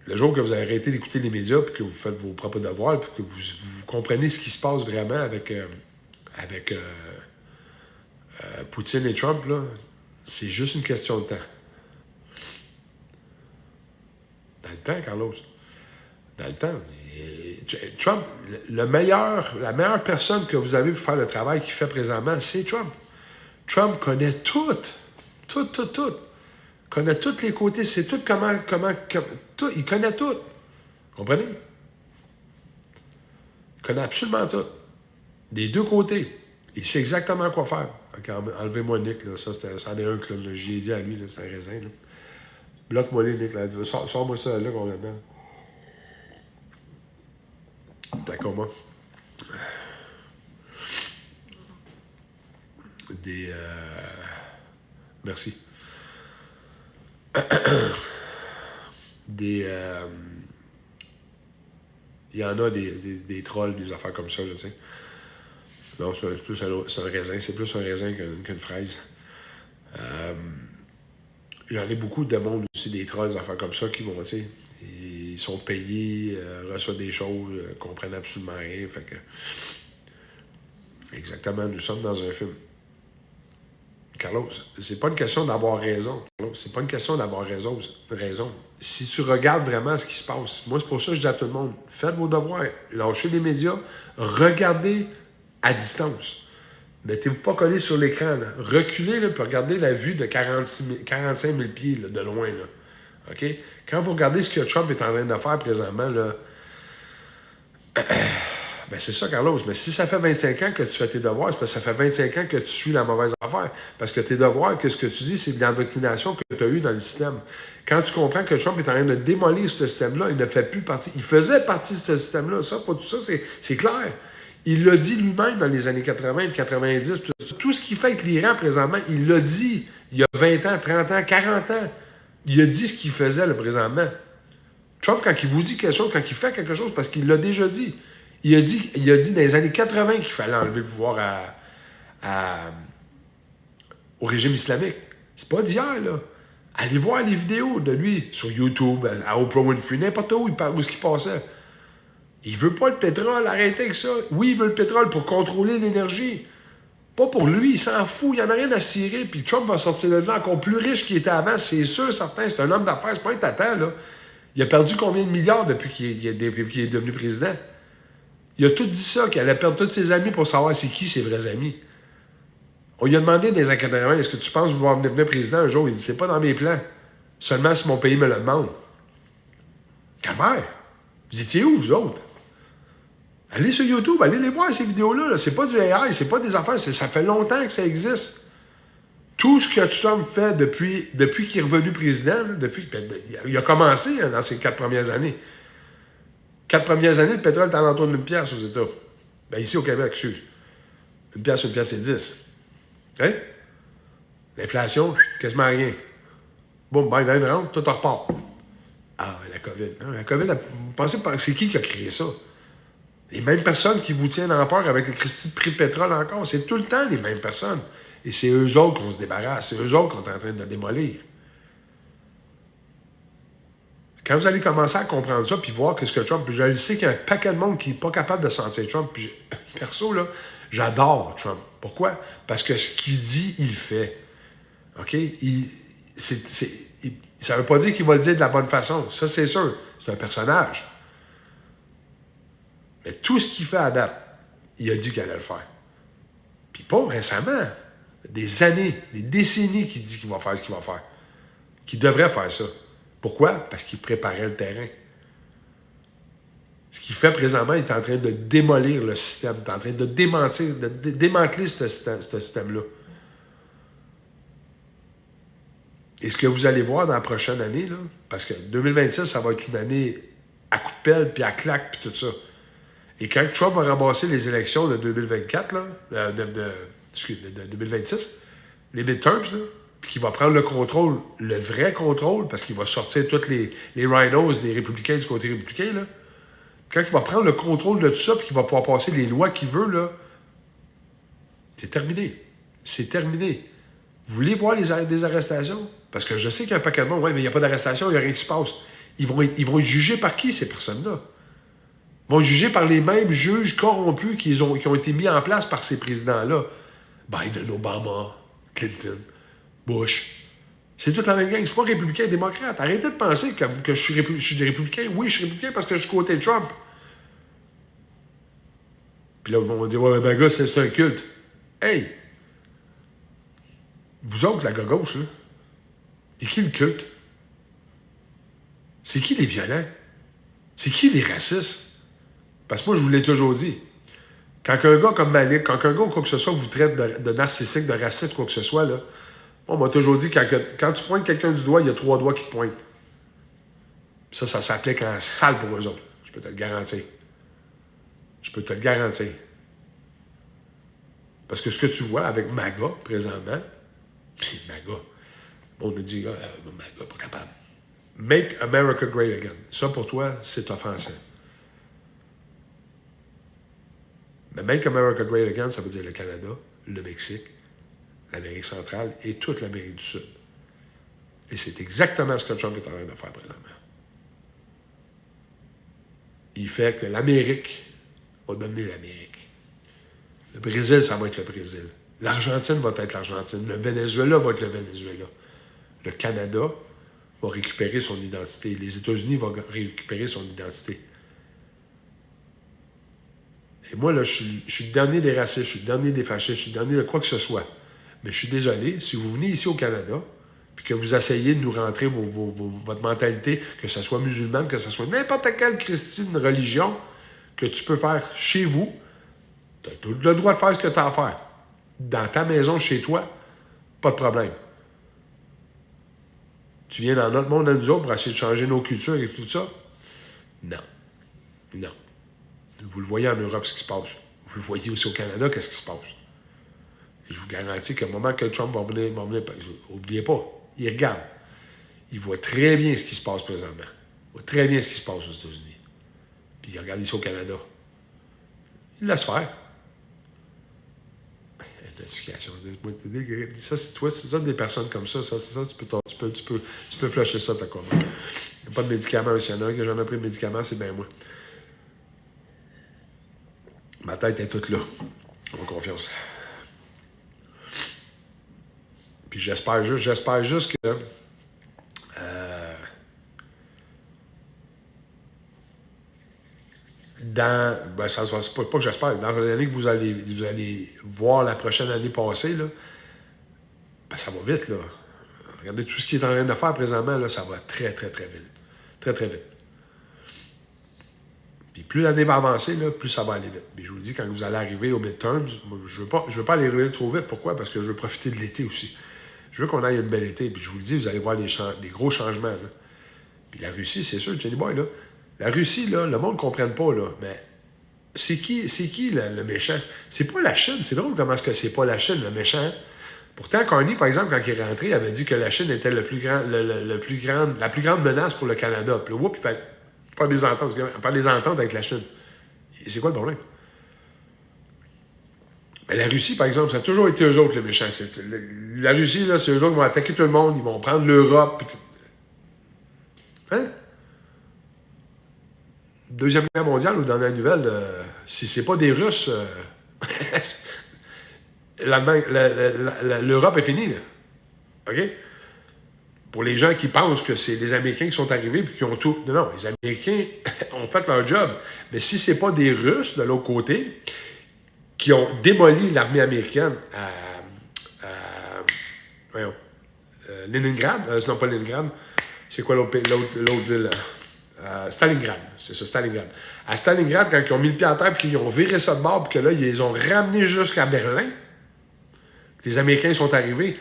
Le jour que vous arrêtez d'écouter les médias, puis que vous faites vos propres devoirs, puis que vous comprenez ce qui se passe vraiment avec Poutine et Trump, là, c'est juste une question de temps. Dans le temps, Carlos. Dans le temps. Trump, la meilleure personne que vous avez pour faire le travail qu'il fait présentement, c'est Trump. Trump connaît tout. Tout. Il connaît tous les côtés. C'est tout tout, il connaît tout. Comprenez? Il connaît absolument tout. Des deux côtés. Il sait exactement quoi faire. Enlevez-moi Nick, là. Ça, c'en est un que j'y ai dit à lui, c'est un raisin. Là. Bloque-moi les, Nick. Là. Sors-moi ça là complètement. D'accord, moi. Merci. Il y en a des trolls, des affaires comme ça, je sais. Non, c'est un raisin. C'est plus un raisin qu'une fraise. Il y en a beaucoup de monde aussi, des trolls, des affaires comme ça, qui vont, tu sais, ils sont payés, reçoivent des choses, comprennent absolument rien. Fait que Exactement, nous sommes dans un film. Carlos, c'est pas une question d'avoir raison. C'est pas une question d'avoir raison. Si tu regardes vraiment ce qui se passe, moi, c'est pour ça que je dis à tout le monde, faites vos devoirs, lâchez les médias, regardez à distance. Mettez-vous pas collé sur l'écran. Là. Reculez, là, puis regardez la vue de 45 000 pieds là, de loin. Là. OK? Quand vous regardez ce que Trump est en train de faire présentement, là, ben c'est ça, Carlos. Mais si ça fait 25 ans que tu fais tes devoirs, c'est parce que ça fait 25 ans que tu suis la mauvaise affaire. Parce que tes devoirs, que ce que tu dis, c'est de l'endoctrination que tu as eue dans le système. Quand tu comprends que Trump est en train de démolir ce système-là, il ne fait plus partie. Il faisait partie de ce système-là. Ça, pour tout ça, c'est clair. Il l'a dit lui-même dans les années 80 et 90. Tout ce qu'il fait avec l'Iran présentement, il l'a dit il y a 20 ans, 30 ans, 40 ans. Il a dit ce qu'il faisait le présentement. Trump, quand il vous dit quelque chose, quand il fait quelque chose, parce qu'il l'a déjà dit. Il a dit dans les années 80 qu'il fallait enlever le pouvoir au régime islamique. C'est pas d'hier, là. Allez voir les vidéos de lui sur YouTube, à Oprah Winfrey, n'importe où, où est-ce qu'il passait. Il veut pas le pétrole, arrêtez avec ça. Oui, il veut le pétrole pour contrôler l'énergie. Pas pour lui, il s'en fout, il n'y en a rien à cirer. Puis Trump va sortir de là encore plus riche qu'il était avant, c'est sûr, certain. C'est un homme d'affaires, c'est pas un tata, là. Il a perdu combien de milliards depuis qu'il est devenu président? Il a tout dit ça, qu'il allait perdre tous ses amis pour savoir c'est qui ses vrais amis. On lui a demandé dans les années 80, est-ce que tu penses vouloir devenir président un jour? Il dit, c'est pas dans mes plans. Seulement si mon pays me le demande. Calvaire, vous étiez où, vous autres? Allez sur YouTube, allez les voir, ces vidéos-là. Là. C'est pas du AI, c'est pas des affaires, ça fait longtemps que ça existe. Tout ce que Trump fait depuis qu'il est revenu président, là, il a commencé dans ses 4 premières années. 4 premières années, le pétrole est à l'entour d'une pièce aux États. Ben ici au Québec, excuse. Une pièce, c'est 10. Hein? L'inflation, quasiment rien. Boum, ben, rentre, tout repart. Ah, la COVID. Non, la COVID, vous pensez, c'est qui a créé ça? Les mêmes personnes qui vous tiennent en peur avec les prix de pétrole encore, c'est tout le temps les mêmes personnes. Et c'est eux autres qu'on se débarrasse, c'est eux autres qu'on est en train de démolir. Quand vous allez commencer à comprendre ça, puis voir que ce que Trump, puis je le sais qu'il y a un paquet de monde qui n'est pas capable de sentir Trump, puis perso, là, j'adore Trump. Pourquoi? Parce que ce qu'il dit, il fait. OK? Ça ne veut pas dire qu'il va le dire de la bonne façon. Ça, c'est sûr. C'est un personnage. Mais tout ce qu'il fait à date, il a dit qu'il allait le faire. Puis pas récemment. Des années, des décennies qu'il dit qu'il va faire ce qu'il va faire. Qu'il devrait faire ça. Pourquoi? Parce qu'il préparait le terrain. Ce qu'il fait présentement, il est en train de démolir le système. Il est en train de démanteler ce système-là. Et ce que vous allez voir dans la prochaine année, là, parce que 2026, ça va être une année à coups de pelle, puis à claque, puis tout ça. Et quand Trump va ramasser les élections de 2024, là, de 2026, les midterms, là, puis qu'il va prendre le contrôle, le vrai contrôle, parce qu'il va sortir tous les rhinos des républicains du côté républicain, là, quand il va prendre le contrôle de tout ça, puis qu'il va pouvoir passer les lois qu'il veut, là, c'est terminé. C'est terminé. Vous voulez voir des arrestations? Parce que je sais qu'il y a un paquet de monde, ouais, mais il n'y a pas d'arrestation, il n'y a rien qui se passe. Ils vont être jugés par qui, ces personnes-là? Ils vont être jugés par les mêmes juges corrompus qui ont été mis en place par ces présidents-là. Biden, Obama, Clinton, Bush. C'est toute la même gang. C'est pas républicain et démocrate. Arrêtez de penser que je suis des républicains. Oui, je suis républicain parce que je suis côté de Trump. Puis là, on va dire, ouais, ben gars, c'est un culte. Hey! Vous autres, la gauche, là, c'est qui le culte? C'est qui les violents? C'est qui les racistes? Parce que moi, je vous l'ai toujours dit. Quand un gars comme Malik, quand un gars ou quoi que ce soit vous traite de narcissique, de raciste, quoi que ce soit, là, on m'a toujours dit que quand tu pointes quelqu'un du doigt, il y a 3 doigts qui te pointent. Ça s'applique en salle pour eux autres. Je peux te le garantir. Je peux te le garantir. Parce que ce que tu vois avec MAGA, présentement, puis MAGA, on me dit, MAGA, pas capable. Make America Great Again. Ça, pour toi, c'est offensant. Mais Make America Great Again, ça veut dire le Canada, le Mexique, l'Amérique centrale et toute l'Amérique du Sud. Et c'est exactement ce que Trump est en train de faire présentement. Il fait que l'Amérique va devenir l'Amérique. Le Brésil, ça va être le Brésil. L'Argentine va être l'Argentine. Le Venezuela va être le Venezuela. Le Canada va récupérer son identité. Les États-Unis vont récupérer son identité. Et moi, là, je suis le dernier des racistes, je suis le dernier des fascistes, je suis le dernier de quoi que ce soit. Mais je suis désolé, si vous venez ici au Canada, puis que vous essayez de nous rentrer votre mentalité, que ce soit musulmane, que ce soit n'importe quelle christine religion, que tu peux faire chez vous, tu as tout le droit de faire ce que tu as à faire. Dans ta maison, chez toi, pas de problème. Tu viens dans notre monde à nous autres pour essayer de changer nos cultures et tout ça? Non. Non. Vous le voyez en Europe, ce qui se passe. Vous le voyez aussi au Canada, qu'est-ce qui se passe. Et je vous garantis qu'au moment que Trump va venir, n'oubliez pas, il regarde. Il voit très bien ce qui se passe présentement. Il voit très bien ce qui se passe aux États-Unis. Puis il regarde ici au Canada. Il laisse faire. Notification. Ça, c'est toi, c'est ça des personnes comme ça. Tu peux flusher ça, ta commande. Il n'y a pas de médicaments. S'il y en a un qui n'a jamais pris de médicaments, c'est bien moi. Ma tête est toute là. En confiance. Puis j'espère juste que c'est pas que j'espère. Dans l'année que vous allez voir la prochaine année passer, là, ben ça va vite, là. Regardez tout ce qui est en train de faire présentement, là, ça va très, très, très vite. Très, très vite. Puis plus l'année va avancer, là, plus ça va aller vite. Puis je vous dis, quand vous allez arriver au midterms, je veux pas aller arriver trop vite. Pourquoi? Parce que je veux profiter de l'été aussi. Je veux qu'on aille une belle été. Puis je vous le dis, vous allez voir des gros changements. Là. Puis la Russie, c'est sûr, Jenny Boy, là. La Russie, là, le monde ne comprenne pas, là. Mais c'est qui le méchant? C'est pas la Chine. C'est drôle comment est-ce que c'est pas la Chine, le méchant. Pourtant, Carney, par exemple, quand il est rentré, il avait dit que la Chine était la plus grande menace pour le Canada. Puis là, il fait faire des ententes avec la Chine. Et c'est quoi le problème? Mais la Russie, par exemple, ça a toujours été eux autres, les méchants. La Russie, là, c'est eux autres qui vont attaquer tout le monde, ils vont prendre l'Europe. Hein? Deuxième guerre mondiale, ou dans la nouvelle, si c'est pas des Russes, l'Europe est finie, là. OK? Pour les gens qui pensent que c'est les Américains qui sont arrivés et qui ont tout. Non, non, les Américains ont fait leur job. Mais si ce n'est pas des Russes, de l'autre côté, qui ont démoli l'armée américaine à Leningrad, non pas Leningrad, c'est quoi l'autre ville? Stalingrad, c'est ça, Stalingrad. À Stalingrad, quand ils ont mis le pied à terre et qu'ils ont viré ça de bord, puis que là, ils les ont ramenés jusqu'à Berlin, les Américains sont arrivés.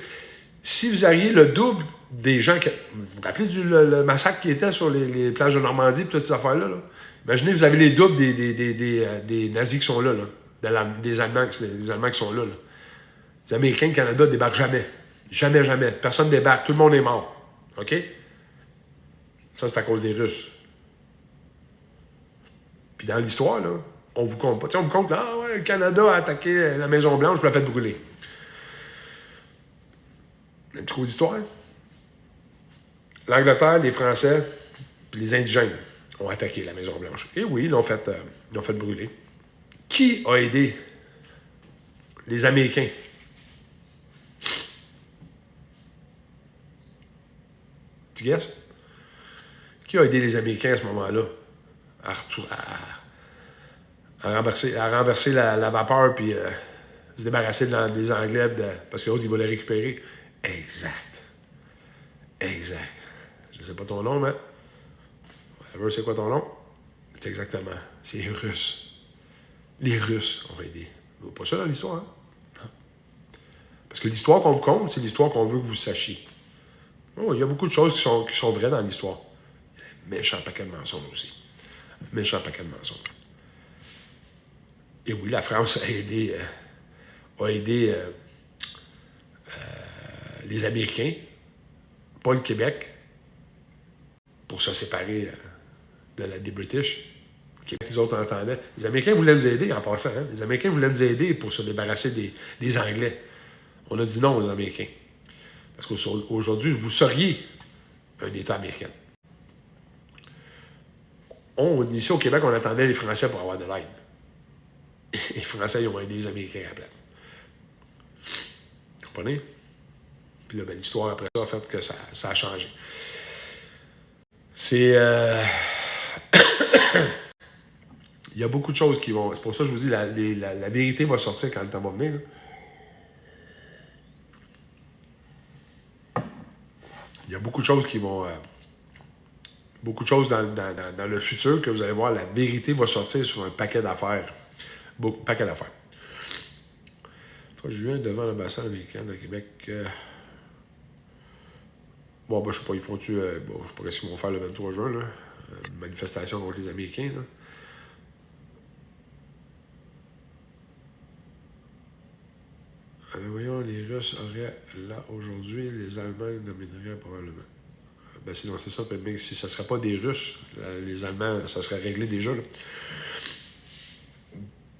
Si vous aviez le double des gens qui... Vous vous rappelez le massacre qui était sur les plages de Normandie et toutes ces affaires-là? Là? Imaginez, vous avez les doubles des nazis qui sont là, des Allemands qui sont là. Les Américains, le Canada ne débarquent jamais. Jamais, jamais. Personne ne débarque. Tout le monde est mort. OK? Ça, c'est à cause des Russes. Puis dans l'histoire, là, on vous compte pas. T'sais, on vous compte, là, ah ouais, le Canada a attaqué la Maison-Blanche, puis l'a fait brûler. Un petit coup d'histoire. L'Angleterre, les Français, puis les Indigènes ont attaqué la Maison-Blanche. Et oui, ils l'ont fait brûler. Qui a aidé les Américains? Tu guesses? Qui a aidé les Américains à ce moment-là à renverser la vapeur puis se débarrasser des Anglais parce que l'autre, il va les récupérer? Exact. Je ne sais pas ton nom, mais... C'est quoi ton nom? C'est exactement. C'est les Russes. Les Russes ont aidé. Pas ça dans l'histoire, hein? Non. Parce que l'histoire qu'on vous compte, c'est l'histoire qu'on veut que vous sachiez. Oh, il y a beaucoup de choses qui sont vraies dans l'histoire. Méchant paquet de mensonges aussi. Méchant paquet de mensonges. Et oui, la France a aidé les Américains, pas le Québec, pour se séparer des British. Le Québec, les autres entendaient. Les Américains voulaient nous aider en passant. Hein? Les Américains voulaient nous aider pour se débarrasser des Anglais. On a dit non aux Américains. Parce qu'aujourd'hui, vous seriez un État américain. Ici au Québec, on attendait les Français pour avoir de l'aide. les Français, ils ont aidé les Américains à la place. Vous comprenez? Puis là, ben, l'histoire après ça a fait que ça a changé. C'est... Il y a beaucoup de choses qui vont... C'est pour ça que je vous dis, la vérité va sortir quand le temps va venir. Là. Il y a beaucoup de choses qui vont... beaucoup de choses dans le futur que vous allez voir, la vérité va sortir sur un paquet d'affaires. Paquet d'affaires. 3 juin, devant l'ambassade américaine de Québec. Bon, ben, je sais pas, ils font-tu... bon, je sais pas ce qu'ils vont faire le 23 juin, là. Une manifestation contre les Américains, là. Voyons, les Russes auraient là aujourd'hui, les Allemands domineraient probablement. Ben sinon, c'est ça, mais si ça ne serait pas des Russes, les Allemands, ça serait réglé déjà. Là.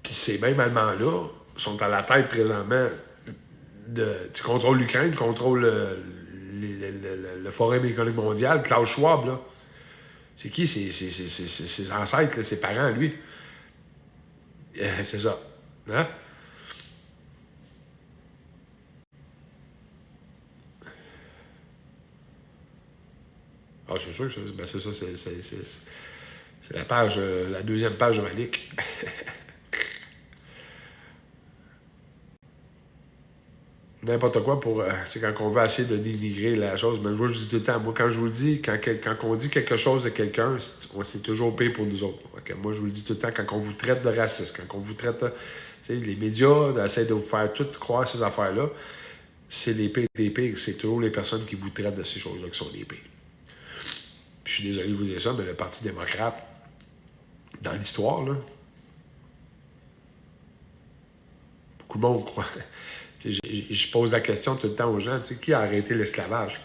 Puis ces mêmes Allemands-là sont à la tête présentement tu contrôles l'Ukraine, contrôlent le Forum économique mondial, Klaus Schwab, là. C'est qui? C'est ses ancêtres, là, ses parents, lui. C'est ça. Hein? Ah, c'est sûr que ben c'est ça, c'est la page, la deuxième page de Malik. N'importe quoi pour. C'est quand on veut essayer de dénigrer la chose. Mais moi, je dis tout le temps, moi, quand je vous le dis, quand on dit quelque chose de quelqu'un, c'est toujours pire pour nous autres. Okay? Moi, je vous le dis tout le temps, quand on vous traite de raciste, quand on vous traite. Les médias essaient de vous faire tout croire ces affaires-là. C'est les pires des pires. C'est toujours les personnes qui vous traitent de ces choses-là qui sont les pires. Puis je suis désolé de vous dire ça, mais le Parti démocrate, dans l'histoire, là, beaucoup de monde croit. Je pose la question tout le temps aux gens, qui a arrêté l'esclavage?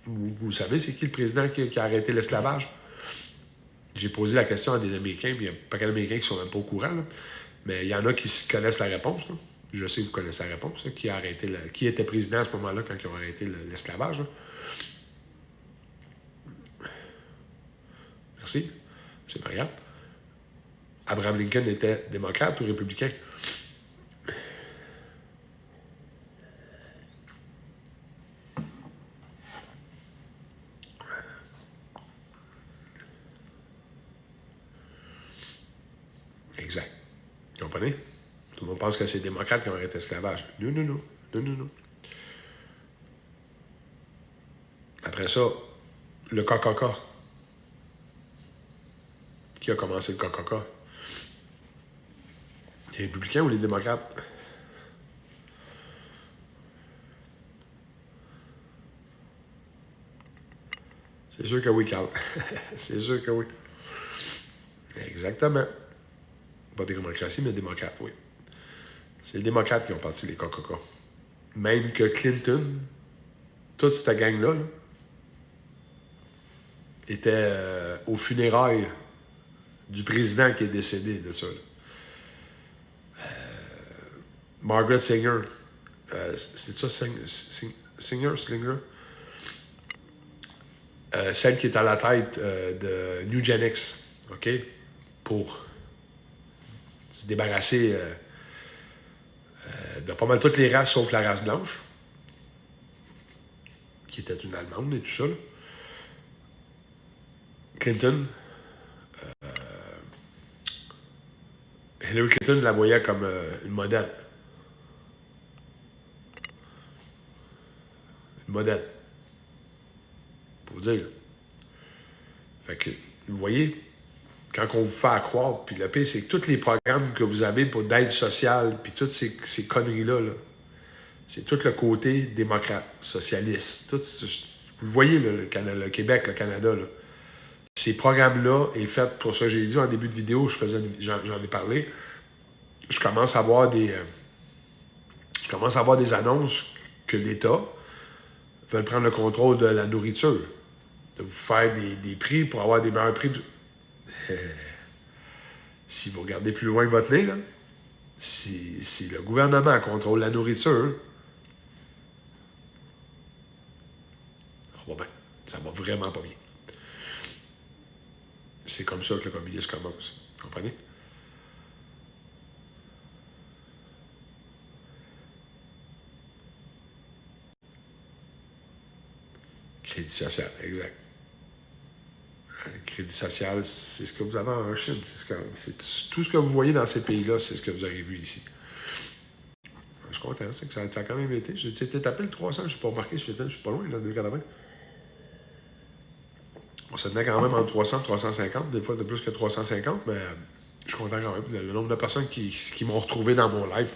Vous savez, c'est qui le président qui a arrêté l'esclavage? J'ai posé la question à des Américains, puis il y a pas qu'un d'Américains qui sont même pas au courant, là, mais il y en a qui connaissent la réponse. Là. Je sais que vous connaissez la réponse. Là, qui était président à ce moment-là quand ils ont arrêté l'esclavage? Là. Merci. C'est pas grave. Abraham Lincoln était démocrate ou républicain? Exact. Vous comprenez? Tout le monde pense que c'est les démocrates qui ont arrêté l'esclavage. Non, non, non. Non, non, non. Après ça, le KKK. Qui a commencé le KKK? Les républicains ou les démocrates? C'est sûr que oui, Carl. C'est sûr que oui. Exactement. Pas démocratie, mais démocrate, oui. C'est les démocrates qui ont parti les KKK. Même que Clinton, toute cette gang-là, là, était aux funérailles du président qui est décédé de ça. Margaret Sanger. C'est ça, Slinger? Celle qui est à la tête de Nugenics, OK? Pour se débarrasser de pas mal toutes les races sauf la race blanche, qui était une Allemande et tout ça. Là. Clinton, Hillary Clinton la voyait comme une modèle. Une modèle. Pour vous dire. Fait que, vous voyez, quand on vous fait croire, puis le pire, c'est que tous les programmes que vous avez pour d'aide sociale, puis toutes ces conneries-là, là, c'est tout le côté démocrate, socialiste. Tout, vous voyez, là, le Québec, le Canada, là. Ces programmes-là sont faits pour ça. J'ai dit en début de vidéo, j'en ai parlé, je commence à avoir des annonces que l'État veut prendre le contrôle de la nourriture, de vous faire des prix pour avoir des meilleurs prix. Si vous regardez plus loin que votre nez, là, si le gouvernement contrôle la nourriture, ça va vraiment pas bien. C'est comme ça que le communisme commence. Vous comprenez? Crédit social, exact. Crédit social, c'est ce que vous avez en Chine. Tout ce que vous voyez dans ces pays-là, c'est ce que vous avez vu ici. Je suis content, c'est que ça a quand même été. J'ai été tapé le 300, je n'ai pas remarqué, je suis pas loin, là, 280. On se tenait quand même entre 300 et 350, des fois de plus que 350, mais je suis content quand même. Le nombre de personnes qui m'ont retrouvé dans mon live.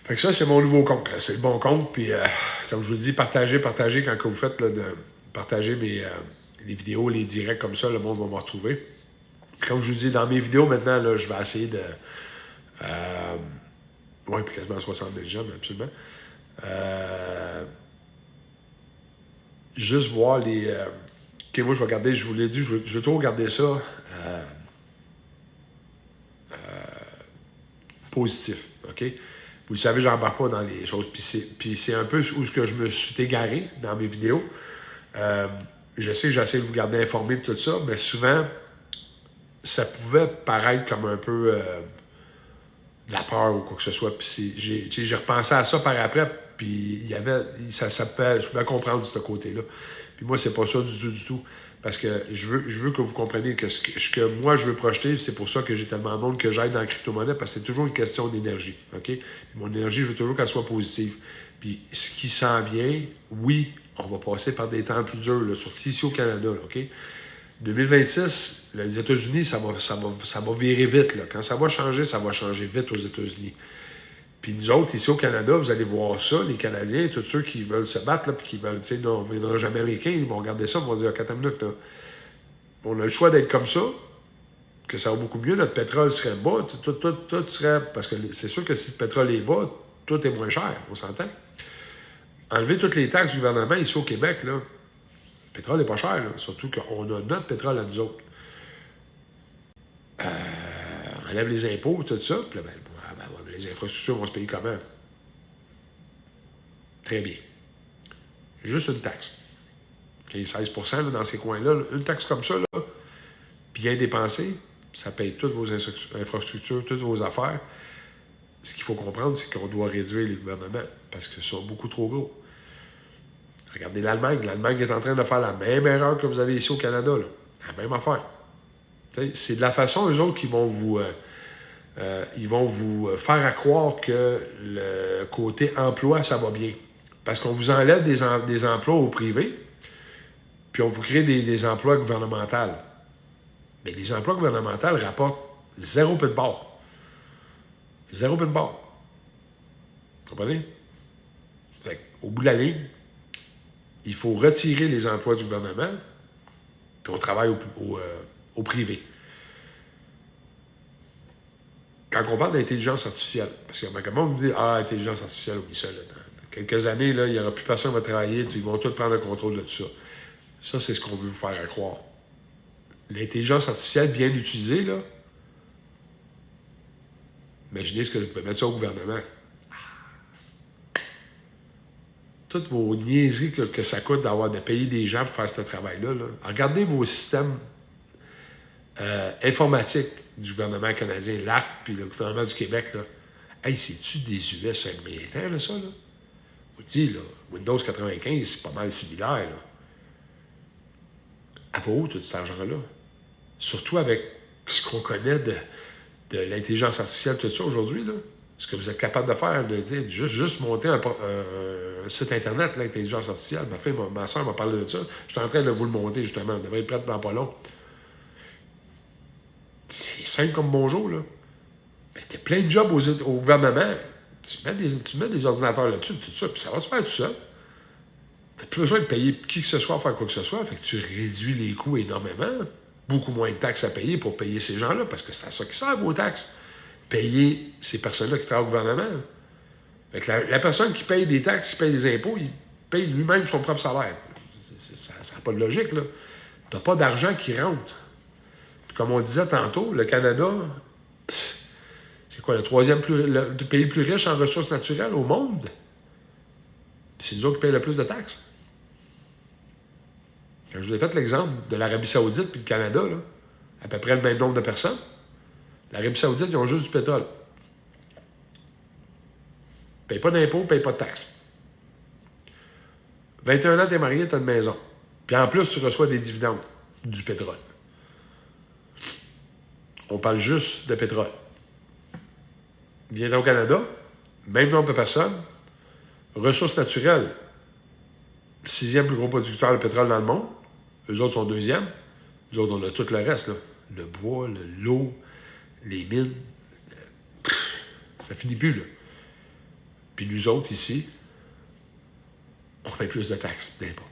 Fait que ça, c'est mon nouveau compte. C'est le bon compte. Puis, comme je vous dis, partagez quand que vous faites, là, de partager les vidéos, les directs comme ça, le monde va me retrouver. Puis, comme je vous dis, dans mes vidéos maintenant, là, je vais essayer de... oui, puis quasiment 60 000 j'aime, absolument. Juste voir les... OK, moi, je vais regarder, je vous l'ai dit, je vais toujours regarder ça positif, OK? Vous le savez, je n'embarque pas dans les choses. Puis c'est un peu où je me suis égaré dans mes vidéos. Je sais que j'essaie de vous garder informé de tout ça, mais souvent, ça pouvait paraître comme un peu de la peur ou quoi que ce soit. Puis j'ai repensé à ça par après, puis il y avait, je pouvais comprendre de ce côté-là. Puis moi, c'est pas ça du tout. Parce que je veux que vous compreniez que ce que moi, je veux projeter, c'est pour ça que j'ai tellement de monde que j'aille dans la crypto-monnaie, parce que c'est toujours une question d'énergie. OK? Puis mon énergie, je veux toujours qu'elle soit positive. Puis ce qui s'en vient, oui, on va passer par des temps plus durs, là, surtout ici au Canada. Là, OK? 2026, les États-Unis, ça va virer vite. Là. Quand ça va changer vite aux États-Unis. Puis nous autres, ici au Canada, vous allez voir ça, les Canadiens, tous ceux qui veulent se battre, là, puis qui veulent, tu sais, non, on ne viendra jamais américain, ils vont regarder ça, ils vont dire, OK, attends une minute, là. On a le choix d'être comme ça, que ça va beaucoup mieux, notre pétrole serait bas, tout serait, parce que c'est sûr que si le pétrole est bas, tout est moins cher, on s'entend. Enlever toutes les taxes du gouvernement ici au Québec, là, le pétrole n'est pas cher, là, surtout qu'on a notre pétrole à nous autres. On enlève les impôts, tout ça, puis là, les infrastructures vont se payer comment? Très bien. Juste une taxe. Okay, 16 là, dans ces coins-là. Une taxe comme ça, là, bien dépensée, ça paye toutes vos infrastructures, toutes vos affaires. Ce qu'il faut comprendre, c'est qu'on doit réduire les gouvernements parce qu'ils sont beaucoup trop gros. Regardez l'Allemagne. L'Allemagne est en train de faire la même erreur que vous avez ici au Canada. Là. La même affaire. C'est de la façon, eux autres, qui vont vous... ils vont vous faire croire que le côté emploi, ça va bien. Parce qu'on vous enlève des emplois au privé, puis on vous crée des emplois gouvernementaux. Mais les emplois gouvernementaux rapportent 0 peu de bord. 0 peu de bord. Vous comprenez? Au bout de la ligne, il faut retirer les emplois du gouvernement, puis on travaille au privé. Quand on parle d'intelligence artificielle, parce que comment on me dit « Ah, intelligence artificielle, oublie ça. » Dans quelques années, là, il n'y aura plus personne qui va travailler, ils vont tous prendre le contrôle de tout ça. Ça, c'est ce qu'on veut vous faire croire. L'intelligence artificielle bien utilisée, là, imaginez ce que vous pouvez mettre ça au gouvernement. Toutes vos niaiseries que ça coûte de payer des gens pour faire ce travail-là. Là. Regardez vos systèmes informatiques du gouvernement canadien, l'ARC, puis le gouvernement du Québec. Là. Hey, c'est-tu des US américains, là, ça? Là? Vous dites, là, Windows 95, c'est pas mal similaire. Là. À vous, tout cet argent-là. Surtout avec ce qu'on connaît de l'intelligence artificielle, tout ça aujourd'hui, là. Ce que vous êtes capable de faire, de dire, juste monter un site Internet, l'intelligence artificielle. Ma soeur m'a parlé de ça. Je suis en train de vous le monter, justement. On devrait être prête dans pas long. C'est simple comme bonjour, là. Ben, tu as plein de jobs au gouvernement. Tu mets des ordinateurs là-dessus, tout ça, puis ça va se faire tout ça. Tu n'as plus besoin de payer qui que ce soit, faire quoi que ce soit. Fait que tu réduis les coûts énormément. Beaucoup moins de taxes à payer pour payer ces gens-là, parce que c'est à ça qui sert vos taxes. Payer ces personnes-là qui travaillent au gouvernement. Fait que la personne qui paye des taxes, qui paye des impôts, il paye lui-même son propre salaire. Ça n'a pas de logique, là. Tu n'as pas d'argent qui rentre. Puis comme on disait tantôt, le Canada, c'est quoi, le troisième pays le plus riche en ressources naturelles au monde? C'est nous autres qui payons le plus de taxes. Quand je vous ai fait l'exemple de l'Arabie Saoudite puis le Canada, là, à peu près le même nombre de personnes, l'Arabie Saoudite, ils ont juste du pétrole. Ils ne payent pas d'impôts, ils ne payent pas de taxes. 21 ans, tu es marié, tu as une maison. Puis en plus, tu reçois des dividendes du pétrole. On parle juste de pétrole. Viens au Canada, même nombre de personnes, ressources naturelles, 6e plus gros producteur de pétrole dans le monde. Eux autres sont 2e. Nous autres, on a tout le reste, là. Le bois, l'eau, les mines. Ça finit plus, là. Puis nous autres, ici, on paye plus de taxes, d'impôts.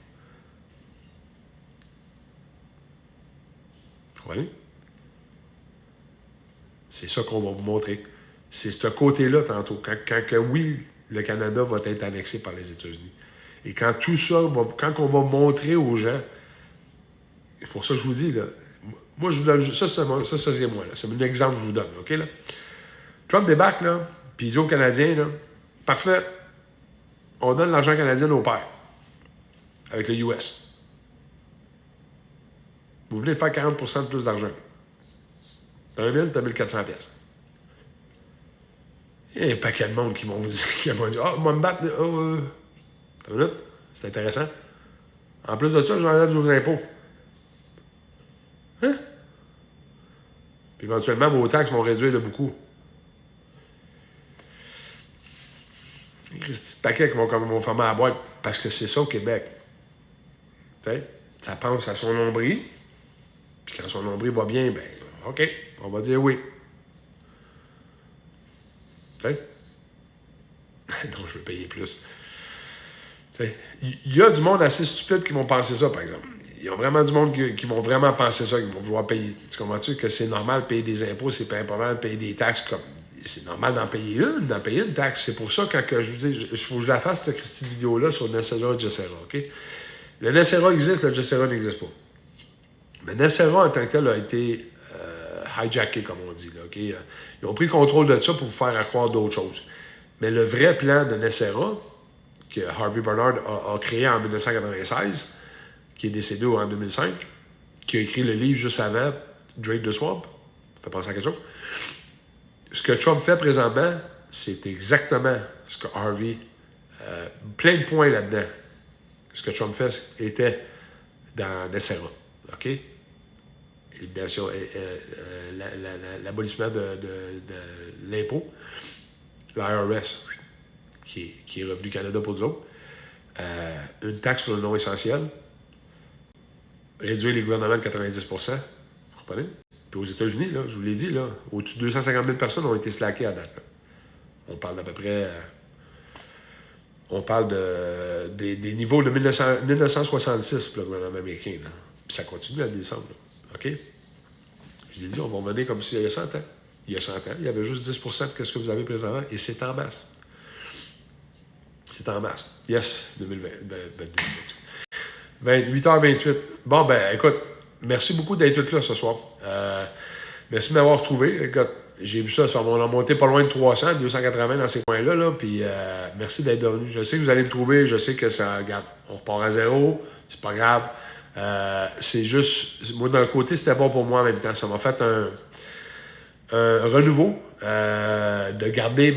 Vous comprenez? C'est ça qu'on va vous montrer. C'est ce côté-là, tantôt. Quand oui, le Canada va être annexé par les États-Unis. Et quand tout ça, quand on va montrer aux gens, c'est pour ça que je vous dis, là, moi, je vous donne, ça c'est moi, là. C'est un exemple que je vous donne, OK, là? Trump débarque, là, puis il dit aux Canadiens, là, parfait, on donne l'argent canadien au père, avec le US. Vous venez de faire 40% de plus d'argent. T'as 1 000, t'as 1400 pièces. Il y a un paquet de monde qui vont vous dire, ah, moi me battre, t'as une minute, c'est intéressant. En plus de ça, j'enlève vos impôts. Hein? Puis éventuellement, vos taxes vont réduire de beaucoup. Les petits paquets qui vont fermer la boîte, parce que c'est ça au Québec. T'sais, ça pense à son nombril, puis quand son nombril va bien, ben, OK, on va dire oui. T'sais? Non, je veux payer plus. Il y a du monde assez stupide qui vont penser ça, par exemple. Il y a vraiment du monde qui vont vraiment penser ça, qui vont vouloir payer. Tu comprends-tu que c'est normal de payer des impôts, c'est pas important de payer des taxes comme. C'est normal d'en payer une taxe. C'est pour ça, quand je vous dis, il faut que je la fasse, cette petite vidéo-là, sur Nexera et Jessera, OK? Le Nexera existe, le Jessera n'existe pas. Mais Nexera, en tant que tel, a été hijacké, comme on dit, là, OK? Ils ont pris le contrôle de ça pour vous faire croire d'autres choses. Mais le vrai plan de Nexera, que Harvey Bernard a créé en 1996, qui est décédé en 2005, qui a écrit le livre juste avant, Drake the Swamp, ça fait penser à quelque chose. Ce que Trump fait présentement, c'est exactement ce que Harvey... plein de points là-dedans. Ce que Trump fait était dans Nexera. OK? L'abolissement de l'impôt, l'IRS, qui est Revenu Canada pour nous autres, une taxe sur le non essentiel, réduire les gouvernements de 90%, vous comprenez? Puis aux États-Unis, là, je vous l'ai dit, là, au-dessus de 250 000 personnes ont été slackées à date. Là. On parle d'à peu près... on parle des niveaux de 1966 pour le gouvernement américain. Là. Puis ça continue à descendre. Là. OK? Je l'ai dit, on va revenir comme s'il y a 100 ans. Il y a 100 ans, il y avait juste 10% de ce que vous avez présentement, et c'est en masse. C'est en masse. Yes, 8h28. Bon, ben, écoute, merci beaucoup d'être là ce soir. Merci de m'avoir retrouvé. Écoute, j'ai vu ça, on a monté pas loin de 300, 280 dans ces coins-là. Là, puis merci d'être venu. Je sais que vous allez me trouver, je sais que ça, regarde, on repart à zéro, c'est pas grave. C'est juste, moi d'un côté, c'était bon pour moi en même temps. Ça m'a fait un renouveau de garder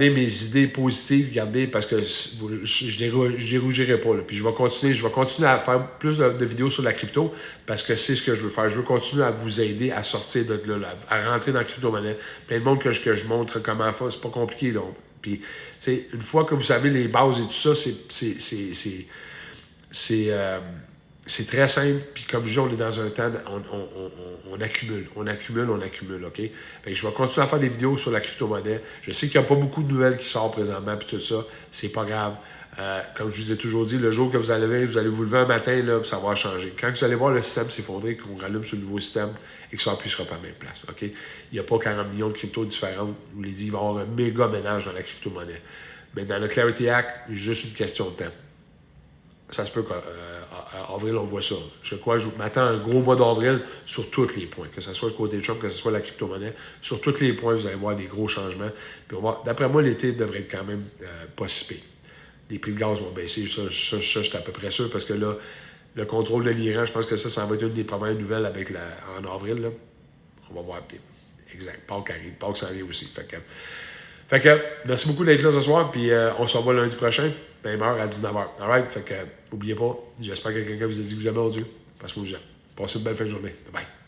mes idées positives, parce que je dérougirai pas. Là. Puis je vais continuer à faire plus de vidéos sur la crypto parce que c'est ce que je veux faire. Je veux continuer à vous aider à sortir de là, à rentrer dans la crypto-monnaie. Plein de monde que je montre comment faire, c'est pas compliqué. Là. Puis, une fois que vous savez les bases et tout ça, c'est très simple, puis comme je dis, on est dans un temps, on accumule, OK? Fait que je vais continuer à faire des vidéos sur la crypto-monnaie. Je sais qu'il n'y a pas beaucoup de nouvelles qui sortent présentement, puis tout ça, c'est pas grave. Comme je vous ai toujours dit, le jour que vous allez vous lever un matin, là, ça va changer. Quand vous allez voir le système s'effondrer, qu'on rallume sur le nouveau système et que ça n'appuiera pas à la même place, OK? Il n'y a pas 40 millions de cryptos différentes. Je vous l'ai dit, il va y avoir un méga ménage dans la crypto-monnaie. Mais dans le Clarity Act, juste une question de temps. Ça se peut qu'en avril, on voit ça. Je m'attends à un gros mois d'avril sur tous les points, que ce soit le côté de Trump, que ce soit la crypto-monnaie. Sur tous les points, vous allez voir des gros changements. Puis d'après moi, l'été devrait être quand même pas si pire. Les prix de gaz vont baisser, ça je suis à peu près sûr, parce que là, le contrôle de l'Iran, je pense que ça va être une des premières nouvelles en avril. Là. On va voir. Exact. Pâques arrive. Pâques s'en vient aussi. Fait que, merci beaucoup d'être là ce soir, puis on se revoit lundi prochain. même heure à 19h. Alright? Fait que, n'oubliez pas, j'espère que quelqu'un vous a dit que vous aimez mon Dieu. Parce que vous aime. Passez une belle fin de journée. Bye bye.